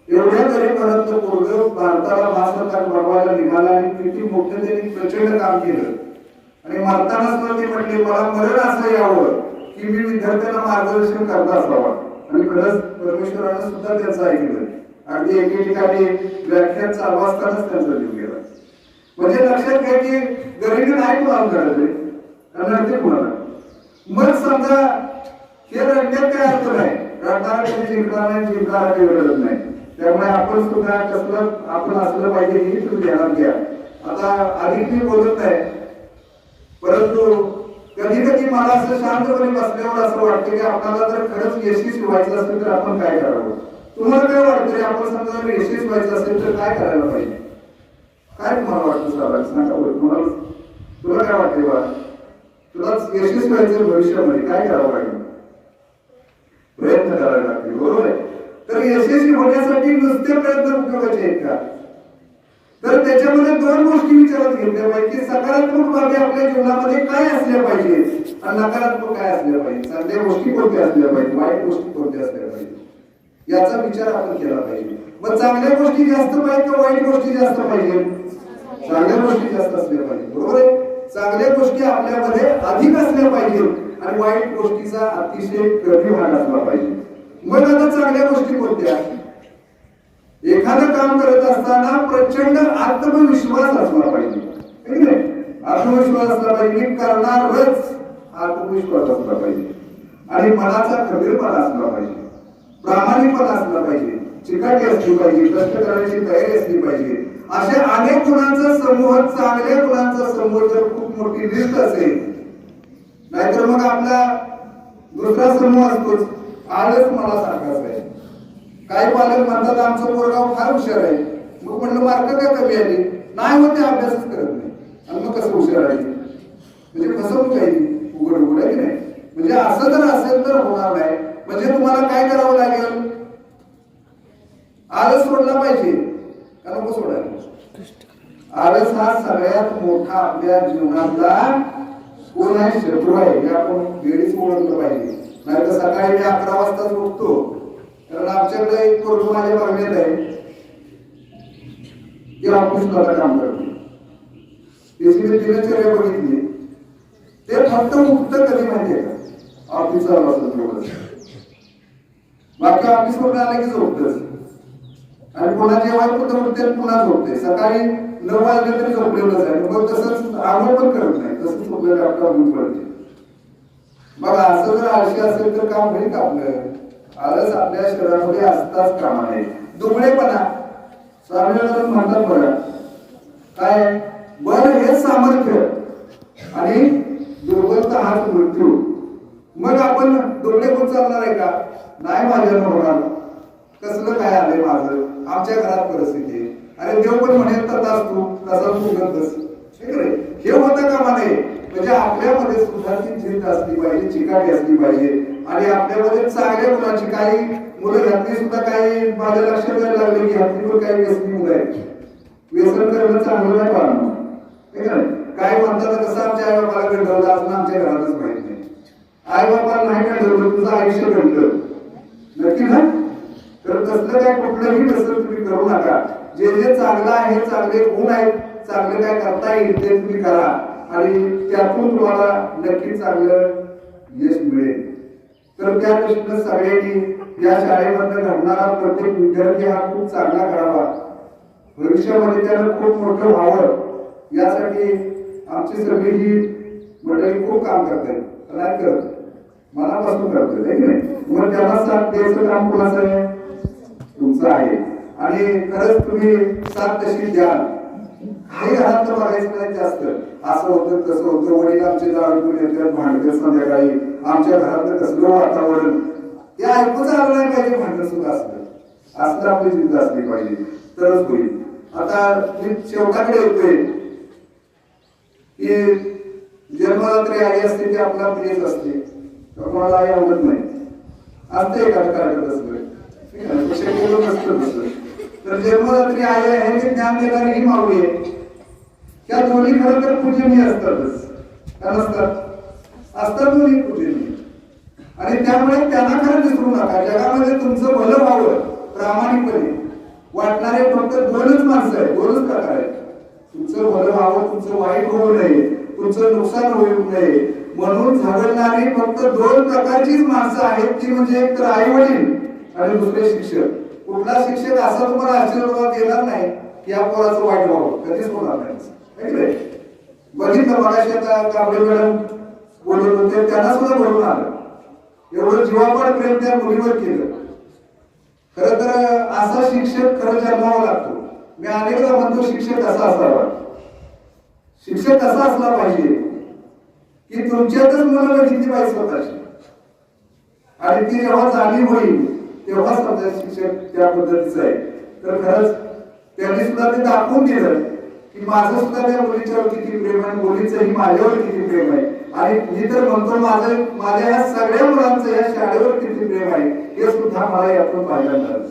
एवढ्या गरीब घरातलं पोरगं भारताला महासत्ताक बनवायला निघाला आणि किती मोठं त्यांनी प्रचंड काम केलं. आणि मरतानाच ते म्हटले मला मरण असं यावं की मी विद्यार्थ्यांना मार्गदर्शन करता असावा. आणि खरंच परमेश्वरानं सुद्धा त्याचं ऐकलं. अगदी एके ठिकाणी व्याख्यान चालू असतानाच त्यांचा जीव गेला. म्हणजे लक्षात घ्या की गरिबी नाही कोणाला करायचे, कारण ते कोणाला मग समजा हे रडण्यात काय अर्थ नाही, रडणारा कधी जिंकणार नाही, जिंकणारा काही रडत नाही. त्यामुळे आपण सुद्धा कसलं आपण असलं पाहिजे हे तुम्ही ध्यानात घ्या. आता अधिक मी बोलत नाही, परंतु कधी कधी मला असं शांतपणे बसल्यावर असं वाटतं की आपल्याला जर खरंच यशस्वी व्हायचं असेल तर आपण काय करावं. तुम्हाला काय वाटतं आपण समजा जर यशस्वी व्हायचं असेल तर काय करायला पाहिजे? काय तुम्हाला वाटतं साहेब सांगा बरं. तुला काय वाटते बा, तुला यशस्वी व्हायचं भविष्यामध्ये काय करावं लागेल? प्रयत्न करावे लागतील, बरोबर आहे. तर यशस्वी होण्यासाठी नुसते प्रयत्न उपयोगाचे आहेत का? तर त्याच्यामध्ये दोन गोष्टी विचारात घेतल्या पाहिजे की सकारात्मक बाबी आपल्या जीवनामध्ये काय असल्या पाहिजे आणि नकारात्मक काय असल्या पाहिजे, चांगल्या गोष्टी कोणत्या असल्या पाहिजे, वाईट गोष्टी कोणत्या असल्या पाहिजे, याचा विचार आपण केला पाहिजे. मग चांगल्या गोष्टी जास्त पाहिजे का वाईट गोष्टी जास्त पाहिजे? चांगल्या गोष्टी जास्त असल्या पाहिजे, बरोबर आहे. चांगल्या गोष्टी आपल्यामध्ये अधिक असल्या पाहिजे आणि वाईट गोष्टीचा अतिशय कमी भाग असला पाहिजे. मग आता चांगल्या गोष्टी कोणत्या? एखादं काम करत असताना प्रचंड आत्मविश्वास असला पाहिजे. आत्मविश्वास असला पाहिजे, करणारच आत्मविश्वास असला पाहिजे आणि मनाचा खंबीरपणा असला पाहिजे, प्रामाणिकपणा असला पाहिजे, चिकाटी असली पाहिजे, कष्ट करण्याची तयारी असली पाहिजे. अशा अनेक गुणांचा समूह, चांगल्या गुणांचा समूह जर खूप मोठी लिस्ट असेल, नाहीतर मग आपला दुसरा समूह असतोच आळस मला सारखाच आहे. काही पालक म्हणतात आमचं पोरगाव फार हुशार आहे, मग म्हणलं मार्क काय कमी आली नाही, होते अभ्यासच करत नाही आणि मग कसं हुशार आहे, म्हणजे फसवणूक आहे उघड उघड आहे की नाही. म्हणजे असं जर असेल तर होणार नाही. म्हणजे तुम्हाला काय करावं लागेल? आळस सोडला पाहिजे का नको सोडायला? आळस हा सगळ्यात मोठा आपल्या जीवनातला कोण आहे, शत्रू आहे. हे आपण वेळीच ओळखलं पाहिजे. नाही तर सकाळी मी 11 वाजताच उठतो, कारण आमच्याकडे एक पोरगं माझ्या बघण्यात आहे, ते ऑफिसला काम करतो. त्याची मी दिनचर्या बघितली, ते फक्त उठतं कधी माहितीये का? ऑफिसला बसत तेवढंच, बाकी ऑफिस कडून आलं की झोपतच. आणि पुन्हा जेव्हा कुठं उठते पुन्हा झोपते. सकाळी 9 वाजले तरी झोपलेलंच आहे. मग तसंच आंघोळ पण करत नाही, तसंच झोपलेलं आपला दूध पडते. बघा असं जर आळशी असेल तर काम होईल का आपलं? आळस आपल्या शरीरामध्ये असताच कामा नये. दुबळेपणा, स्वामी म्हणतात बघा काय, बळ हे सामर्थ्य आणि दुर्बलता हाच मृत्यू. मग आपण दुबळे होत चालणार आहे का? नाही माझ्या होणार. कसलं काय आलंय माझं, आमच्या घरात परिस्थिती आहे. अरे देव पण म्हणेल तसाच तू तसा तू गंतस, हे होतं कामा नये. म्हणजे आपल्यामध्ये सुद्धा ती जिद्द असली पाहिजे, चिकाटी असली पाहिजे आणि आपल्यामध्ये चांगल्या मुलांची. काही मुलं ह्यातली सुद्धा काही माझ्या लक्षात यायला लागले की ह्यातली पण काही व्यसनी मुलं आहेत. व्यसन करणं चांगलं नाही पाहणं, काय म्हणतात कसं आमच्या आई बाबाला घडवलं असून आमच्या घरातच माहित नाही. आई बाबाला नाही घडवलं, तुझं आयुष्य घडलं नक्की ना. तर तसलं काय कुठलंही व्यसन तुम्ही करू नका. जे जे चांगलं आहे, चांगले गुण आहेत, चांगलं काय करता येईल ते तुम्ही करा आणि त्यातून तुम्हाला नक्की चांगलं यश मिळेल. तर त्या दृष्टीनं सगळ्यांनी या शाळेमध्ये घडणारा प्रत्येक विद्यार्थी हा खूप चांगला करावा, भविष्यामध्ये त्याला खूप मोठं व्हावं, यासाठी आमची सगळी ही मंडळी खूप काम करते. नाही करत, मनापासून करते. मग त्याला साथ द्यायचं काम कोणाचं आहे? तुमचं आहे. आणि खरंच तुम्ही साथ तशी द्याल. काही घरात तर बघायचं नाही जास्त, असं होतं तसं होतं, वडील आमचे दारू येतात, भांडतात संध्याकाळी, आमच्या घरातलं कसलं वातावरण, ते ऐकूच आलं नाही पाहिजे. भांडण सुद्धा असलं आपली जिद्द असली पाहिजे तरच होईल. आता मी शेवटाकडे येतोय की जन्मरात्री आई असते ती आपला प्रियच असते, कोणाला आई आवडत नाही असते. एखादं कार्यक्रम असलं तर जन्मरात्री आई आहे हे ज्ञान देणारी ही माऊली आहे. त्या दोन्ही खरं तर पूजनीय असतातच, का नसतात? असतात दोन्ही पूजनीय. आणि त्यामुळे त्यांना खरं विसरू नका. जगामध्ये तुमचं भलं व्हावं प्रामाणिकपणे वाटणारे फक्त दोनच माणसं आहेत, दोनच प्रकार आहेत. तुमचं भलं व्हावं, तुमचं वाईट होऊ नये, तुमचं नुकसान होऊ नये म्हणून झगडणारी फक्त 2 प्रकारचीच माणसं आहेत. ती म्हणजे एक तर आई वडील आणि दुसरे शिक्षक. कुठला शिक्षक असा तुम्हाला आशीर्वाद देणार नाही की या पोराचं वाईट व्हावं, कधीच होणार नाही. बघितलं मगाशी आता कांबळे मॅडम बोलत होते त्यांना सुद्धा भरून आलं. एवढं जीवापाड प्रेम त्या मुलीवर केलं. खरं तर असा शिक्षक खरं जन्मावा लागतो. मी अनेकदा म्हणतो शिक्षक कसा असावा. शिक्षक कसा असला पाहिजे की तुमच्यातच मला बघितली पाहिजे स्वतःची, आणि ती जेव्हा जाणीव होईल तेव्हा समजा शिक्षक त्या पद्धतीचं आहे. तर खरंच त्यांनी सुद्धा ते दाखवून दिलं की माझं सुद्धा त्या मुलीच्यावर किती प्रेम आहे, मुलीचंही माझ्यावर किती प्रेम आहे. आणि मी तर म्हणतो माझ्या या सगळ्या मुलांचं या शाळेवर किती प्रेम आहे हे सुद्धा मला यातून पाहायला मिळालं.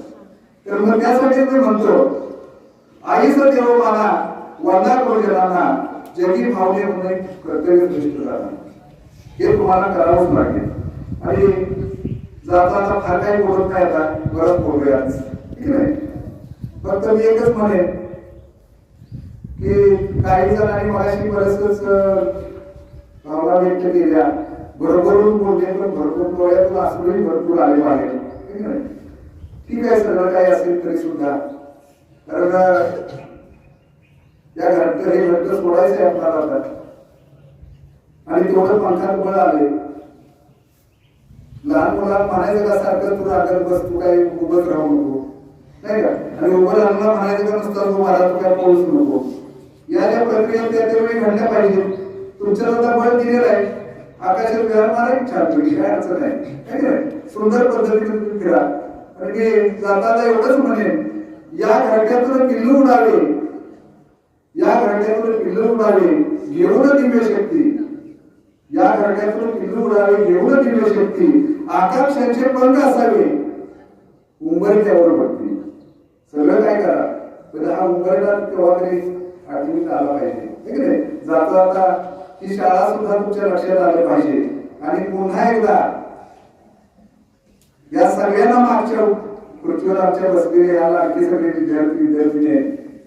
तर मग त्यासाठी मी म्हणतो आईचं देव मला वंदा करू जनांना जगी भावने म्हणून कर्तव्य दृष्टी राहणार हे तुम्हाला करावंच लागेल. आणि जाताना फार काही बोलत नाही, आता परत बोलूया ठीक आहे. फक्त मी एकच म्हणेन की काही जणांनी मगाशी बरेचच भावना व्यक्त केल्या, भरभरून बोलले, पण भरपूर डोळ्यातून असूनही भरपूर आले बाहेर ठीक आहे. ठीक आहे सगळं काही असेल तरी सुद्धा, कारण या घरचं हे घरचं सोडायचं आहे आपल्याला आता. आणि तेवढं पंखात बळ आले. लहान मुलांना म्हणायचं का सारखं तू रागत बस, तू काही उभंच राहू नको नाही का. आणि उभं राहणं म्हणायचं का नुसतं तू मला तू काय पोहोचू नको. या ज्या प्रक्रिया त्या त्यावेळी घडल्या पाहिजे. तुमच्या सुद्धा बळ दिलेलं आहे. आकाशात व्यवहार मारा छान तुम्ही, काय अडचण नाही. सुंदर पद्धतीने तुम्ही फिरा. आणि जाताना एवढंच म्हणेन या घरट्यातून पिल्लू उडावे, या घरट्यातून पिल्लू उडावे घेऊन दिव्य शक्ती, या घरट्यातून पिल्लू उडावे घेऊन दिव्य शक्ती, आकांक्षांचे पंख असावे उंबरठ्यावर भक्ती. सगळं काय करा पण हा उंबरठा तेव्हा तरी आठवणीत आला पाहिजे ठीक आहे. जाता जाता ही शाळा सुद्धा तुमच्या लक्षात आलं पाहिजे. आणि पुन्हा एकदा या सगळ्यांना मागच्या पृथ्वीवर आमच्या बसलेले या लाडके सगळे विद्यार्थी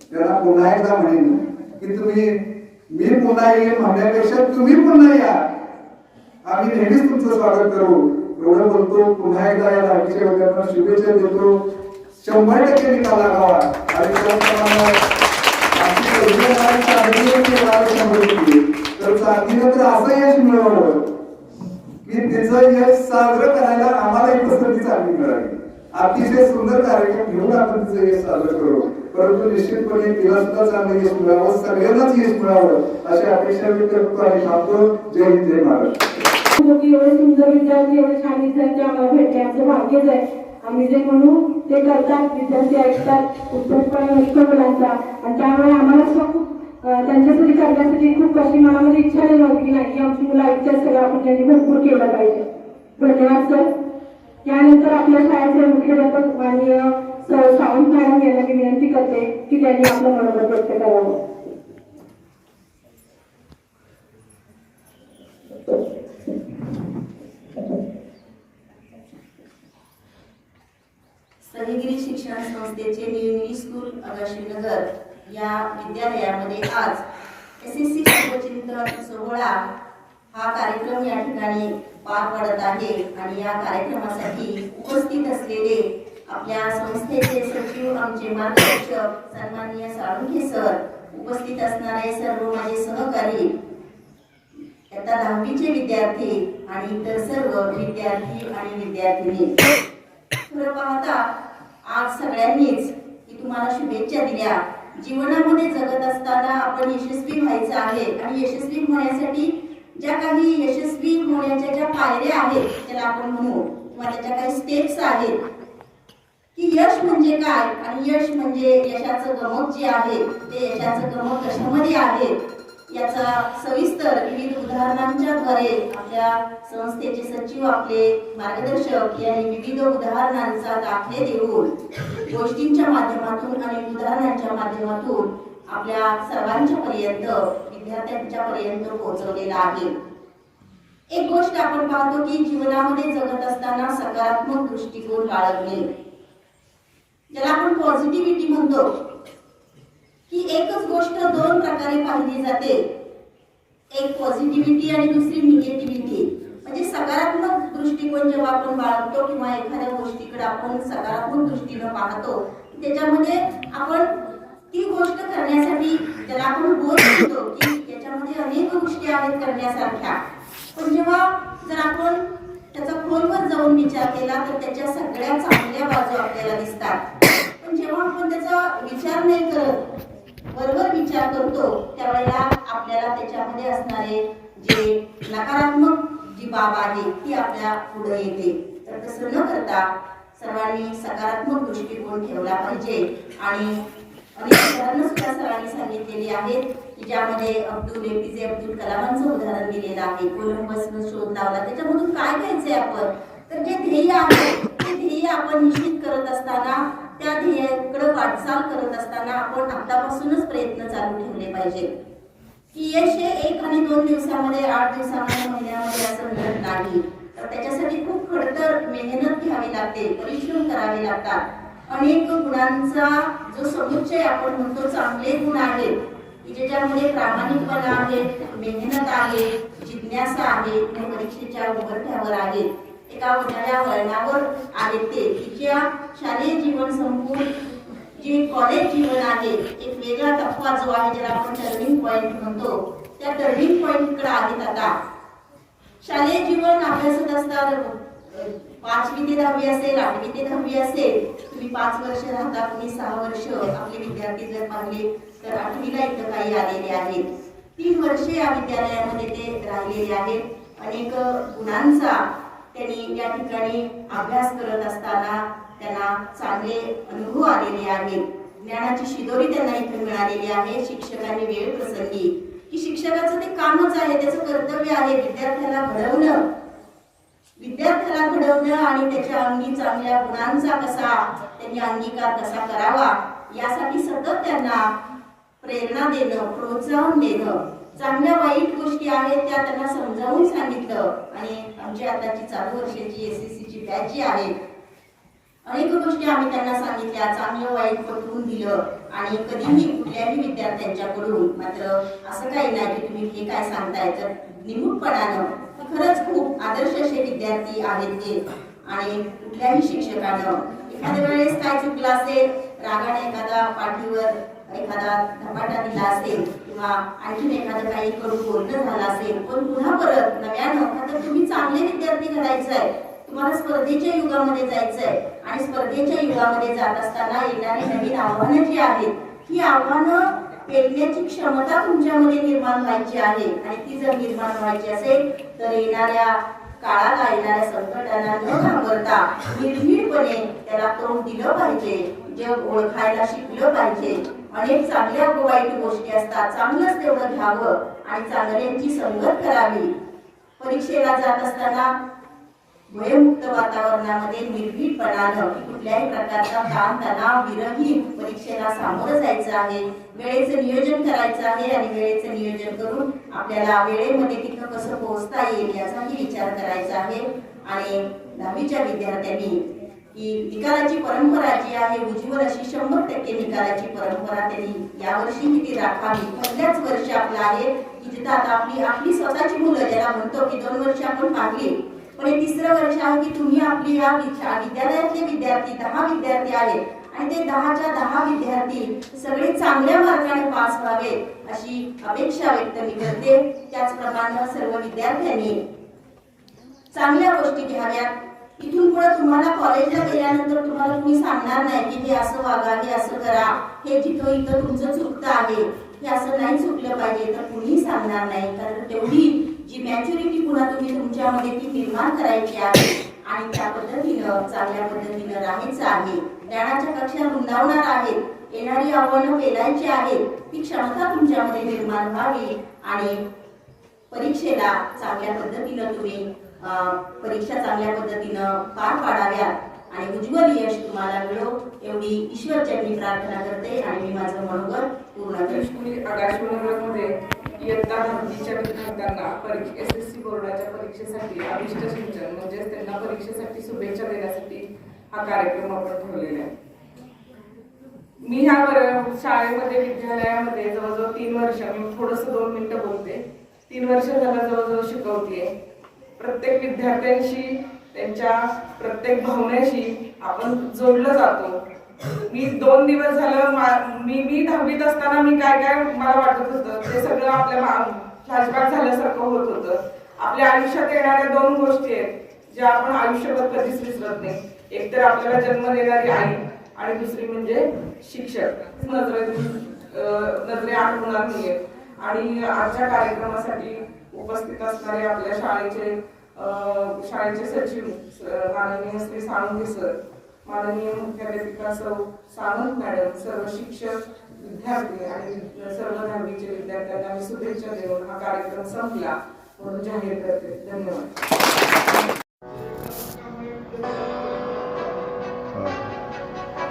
त्यांना पुन्हा एकदा म्हणेन की मी पुन्हा येईल म्हणण्यापेक्षा तुम्ही पुन्हा या. आम्ही नेहमीच तुमचं स्वागत करू एवढं बोलतो. पुन्हा एकदा या लाडकीच्या विद्यार्थ्यांना शुभेच्छा देतो. 100% निकाल लागावा. आणि तर चांदीनं तर असं यश मिळवलं की त्याचं यश साजरं करायला आम्हाला एक संधी चांगली मिळाली. अतिशय सुंदर कार्यक्रम घेऊन आपण तिचं यश साजरं करू. परंतु निश्चितपणे तिला सुद्धा चांगलं यश मिळावं, सगळ्यांनाच यश मिळावं अशी अपेक्षा व्यक्त करतो आणि थांबतो. जय हिंद जय महाराष्ट्र. एवढे सुंदर विद्यार्थी एवढे छान विद्यार्थी आम्हाला भेटले आमचं भाग्यच आहे. आम्ही जे म्हणू ते करतात, विद्यार्थी ऐकतात उत्तमपणे ऐकतो मुलांचा. आणि त्यामुळे आम्हाला सुद्धा खूप त्यांच्यासाठी करण्यासाठी खूप अशी मनामध्ये इच्छा नव्हती की नाही आमची मुलं ऐकतात सगळं आपण त्यांनी भरपूर केलं पाहिजे. धन्यवाद सर. यानंतर आपल्या शाळेचे मुख्याध्यापक माननीय सर सावंत मॅडम यांना मी विनंती करते की त्यांनी आपलं मनोगत व्यक्त करावं. सह्याद्री शिक्षण संस्थेचे न्यू स्कूल अगस्तीनगर या विद्यालयामध्ये आज SSC शिवचिंतन सोहळा हा कार्यक्रम या ठिकाणी पार पडत आहे. आणि या कार्यक्रमासाठी उपस्थित असलेले आपल्या संस्थेचे सचिव आमचे मार्गदर्शक सन्माननीय साळुंखे सर, उपस्थित असणारे सर्व माझे सहकारी, इयत्ता 10वीचे विद्यार्थी आणि इतर सर्व विद्यार्थी आणि विद्यार्थिनी. खरं पाहता आज सगळ्यांनीच की तुम्हाला शुभेच्छा दिल्या. जीवनामध्ये जगत असताना आपण यशस्वी व्हायचं आहे आणि यशस्वी होण्यासाठी ज्या काही यशस्वी होण्याच्या ज्या पायऱ्या आहेत त्याला आपण म्हणू किंवा त्याच्या काही स्टेप्स आहेत की यश म्हणजे काय आणि यश म्हणजे यशाचं गमक जे आहे ते यशाचं गमक कशामध्ये आहे याचा सविस्तर विविध उदाहरणांच्या द्वारे आपल्या संस्थेचे सचिव आपले मार्गदर्शक यांनी विविध उदाहरणांचा दाखले देऊन गोष्टींच्या माध्यमातून आणि उदाहरणांच्या माध्यमातून आपल्या सर्वांच्या पर्यंत विद्यार्थ्यांच्या पर्यंत पोहोचवलेला आहे. एक गोष्ट आपण पाहतो की जीवनामध्ये जगत असताना सकारात्मक दृष्टिकोन बाळगणे ज्याला आपण पॉझिटिव्हिटी म्हणतो की एकच गोष्ट दोन प्रकारे पाहिली जाते, एक पॉझिटिव्हिटी आणि दुसरी निगेटिव्हिटी. म्हणजे सकारात्मक दृष्टिकोन जेव्हा आपण बाळगतो किंवा एखाद्या गोष्टीकडे आपण सकारात्मक दृष्टीने पाहतो त्याच्यामध्ये आपण ती गोष्ट करण्यासाठी त्याला आपण गोल म्हणतो की त्याच्यामध्ये अनेक गोष्टी आहेत करण्यासारख्या. पण जेव्हा जर आपण त्याचा खोलवर जाऊन विचार केला तर त्याच्या सगळ्या चांगल्या बाजू आपल्याला दिसतात. पण जेव्हा आपण त्याचा विचार नाही करत, बरोबर विचार करतो, त्यावेळेला आपल्याला त्याच्यामध्ये असणारे जे नकारात्मक जी बाब आहे ती आपल्या पुढे येते. तर तसं न करता सर्वांनी सकारात्मक दृष्टिकोन ठेवला पाहिजे. आणि अनेक उदाहरणं सुद्धा सरांनी सांगितलेली आहेत की ज्यामध्ये APJ अब्दुल कलामांचं उदाहरण दिलेलं आहे. कोलंबसनं शोध लावला, त्याच्यामधून काय घ्यायचंय आपण, तर जे ध्येय आहे ते ध्येय आपण निश्चित करत असताना, त्या ध्येयाकडे वाटचाल करत असताना आपण आतापासूनच प्रयत्न चालू ठेवले पाहिजे. की यश हे 1 आणि 2 दिवसामध्ये, 8 दिवसामध्ये, महिन्यामध्ये असं मिळत नाही. तर त्याच्यासाठी खूप खडतर मेहनत घ्यावी लागते, परिश्रम करावे लागतात. अनेक गुणांचा जो समुच्चय आपण म्हणतो, चांगले गुण आहेत की ज्याच्यामध्ये प्रामाणिकपणा आहे, मेहनत आहे, जिज्ञासा आहे, परीक्षेच्या उभरठ्यावर आहे, एका नव्या वळणावर आहेत. ते तिच्या शालेय जीवन संपून जे कॉलेज जीवन आहे, एक वेगळा टप्पा जो आहे ज्याला आपण टर्निंग पॉइंट म्हणतो, त्या टर्निंग पॉइंट कडे आहेत. आता शालेय जीवन अभ्यासत असतात, 5वी ते 10वी असेल, 8वी ते 10वी असेल, तुम्ही 5 वर्ष राहता, तुम्ही 6 वर्ष. आपले विद्यार्थी जर पाहिले तर 8वीला इथं काही आलेले आहेत, 3 वर्षे या विद्यालयामध्ये ते राहिलेले आहेत. अनेक गुणांचा त्यांनी या ठिकाणी अभ्यास करत असताना त्यांना चांगले अनुभव आलेले आहेत. ज्ञानाची शिदोरी त्यांना इथे मिळालेली आहे. शिक्षकांनी वेळ प्रसंगी, की शिक्षकाचं ते कामच आहे, त्याचं कर्तव्य आहे विद्यार्थ्याला घडवणं आणि त्याच्या अंगी चांगल्या गुणांचा कसा त्यांनी अंगीकार कसा करावा यासाठी सतत त्यांना प्रेरणा देणं, प्रोत्साहन देणं. चांगल्या वाईट गोष्टी आहेत त्या त्यांना समजावून सांगितलं. आणि आमची आताची चालू वर्षाची SSCची बॅच जी आहे, अनेक गोष्टी आम्ही त्यांना सांगितल्या, चांगलं वाईट पटवून दिलं. आणि कधीही कुठल्याही विद्यार्थ्यांच्याकडून मात्र असं काही नाही की तुम्ही हे काय सांगताय, तर निमूटपणानं खरंच खूप आदर्श असे विद्यार्थी आहेत ते. आणि कुठल्याही शिक्षकानं एखाद्या वेळेस काय चुकलं असेल, रागाने एखादा पाठीवर एखादा धपाटा दिला असेल किंवा आणखीन एखादं काही कडू बोलणं झालं असेल, पण पुन्हा परत नव्यानं, तर तुम्ही चांगले विद्यार्थी घडायचंय, तुम्हाला स्पर्धेच्या युगामध्ये जायचंय. आणि स्पर्धेच्या युगामध्ये जात असताना येणारी नवीन आव्हानं जी आहेत, ही आव्हानं पेलण्याची क्षमता तुमच्यामध्ये निर्माण व्हायची आहे. आणि ती जर निर्माण व्हायची असेल तर येणाऱ्या काळाला, येणाऱ्या संकटांना न घाबरता निर्भीडपणे त्याला तोंड दिलं पाहिजे, जग ओळखायला शिकलं पाहिजे. अनेक चांगल्या व वाईट गोष्टी असतात, चांगलंच तेवढं घ्यावं आणि चांगल्यांची संगत करावी. परीक्षेला जात असताना भयमुक्त वातावरणामध्ये निर्भीडपणानं कुठल्याही प्रकारचा ताणतणाव विरहित परीक्षेला सामोरं जायचं आहे. वेळेचं नियोजन करायचं आहे आणि वेळेचं नियोजन करून आपल्याला वेळेमध्ये तिथं कसं पोहोचता येईल याचाही विचार करायचा आहे. आणि 10वीच्या विद्यार्थ्यांनी की निकालाची परंपरा जी आहे उज्ज्वल अशी 100% निकालाची परंपरा त्यांनी यावर्षीही ती राखावी. पहिल्याच वर्ष आपलं आहे की जिथं आता आपली स्वतःची मुलं, ज्याला म्हणतो की 2 वर्ष आपण पाहिली, पण हे 3रं वर्ष आहे की तुम्ही आपली या विद्यालयातले विद्यार्थी 10 विद्यार्थी आहेत आणि ते 10च्या 10 विद्यार्थी सगळे चांगल्या मार्गाने पास व्हावे अशी अपेक्षा व्यक्त मी करते. त्याचप्रमाणे सर्व विद्यार्थ्यांनी चांगल्या गोष्टी घ्याव्यात. इथून पुढे तुम्हाला कॉलेजला गेल्यानंतर तुम्हाला तुम्ही सांगणार नाही की हे असं वागा, हे असं करा, हे जिथं इथं तुमचं चुकतं आहे, हे असं नाही चुकलं पाहिजे, तर कुणीही सांगणार नाही. कारण तेवढी जी मॅच्युरिटी पुन्हा तुम्ही तुमच्यामध्ये ती निर्माण करायची आहे आणि त्या पद्धतीनं चांगल्या पद्धतीनं राहायचं आहे. ज्ञानाच्या कक्षा रुंदावणार आहेत, येणारी आव्हानं पेलायची आहेत, ती क्षमता तुमच्यामध्ये निर्माण व्हावी आणि परीक्षेला चांगल्या पद्धतीनं तुम्ही परीक्षा चांगल्या पद्धतीनं पार पाडाव्यात आणि उज्ज्वल यश तुम्हाला मिळो एवढी ईश्वरचरणी प्रार्थना करते आणि मी माझं मनोगत पूर्ण करते. आकाशवाणीमध्ये इयत्ता 10वीच्या विद्यार्थ्यांना SSC बोर्डाच्या परीक्षेसाठी अभिष्ट सिंचन म्हणजेच त्यांना परीक्षेसाठी शुभेच्छा देण्यासाठी हा कार्यक्रम आपण ठेवलेला आहे. मी ह्या शाळेमध्ये विद्यालयामध्ये जवळजवळ 3 वर्ष, मी थोडंसं 2 मिनिटं बोलते, 3 वर्ष झालं जवळजवळ शिकवतेय. प्रत्येक विद्यार्थ्यांशी, त्यांच्या प्रत्येक भावनेशी आपण जोडलं जातो. मी 2 दिवस झालं मी 10वीत असताना मी काय काय मला वाटत होतं ते सगळं आपल्या फ्लॅशबॅक झाल्यासारखं होत होतं. आपल्या आयुष्यात येणाऱ्या दोन गोष्टी आहेत ज्या आपण आयुष्यभर कधीच विसरत नाही. एक तर आपल्याला जन्म देणारी आई आणि दुसरी म्हणजे शिक्षक. नजरे आठ होणार नाहीये. आणि आजच्या कार्यक्रमासाठी उपस्थित असणारे आपल्या शाळेचे सचिव माननीय श्री साळुंखे सर, माननीय मुख्याध्यापिका सौ सावंत मॅडम, सर्व शिक्षक, विद्यार्थी आणि सर्व 10वीचे विद्यार्थ्यांना मी शुभेच्छा देऊन हा कार्यक्रम संपला म्हणून जाहीर करते. धन्यवाद.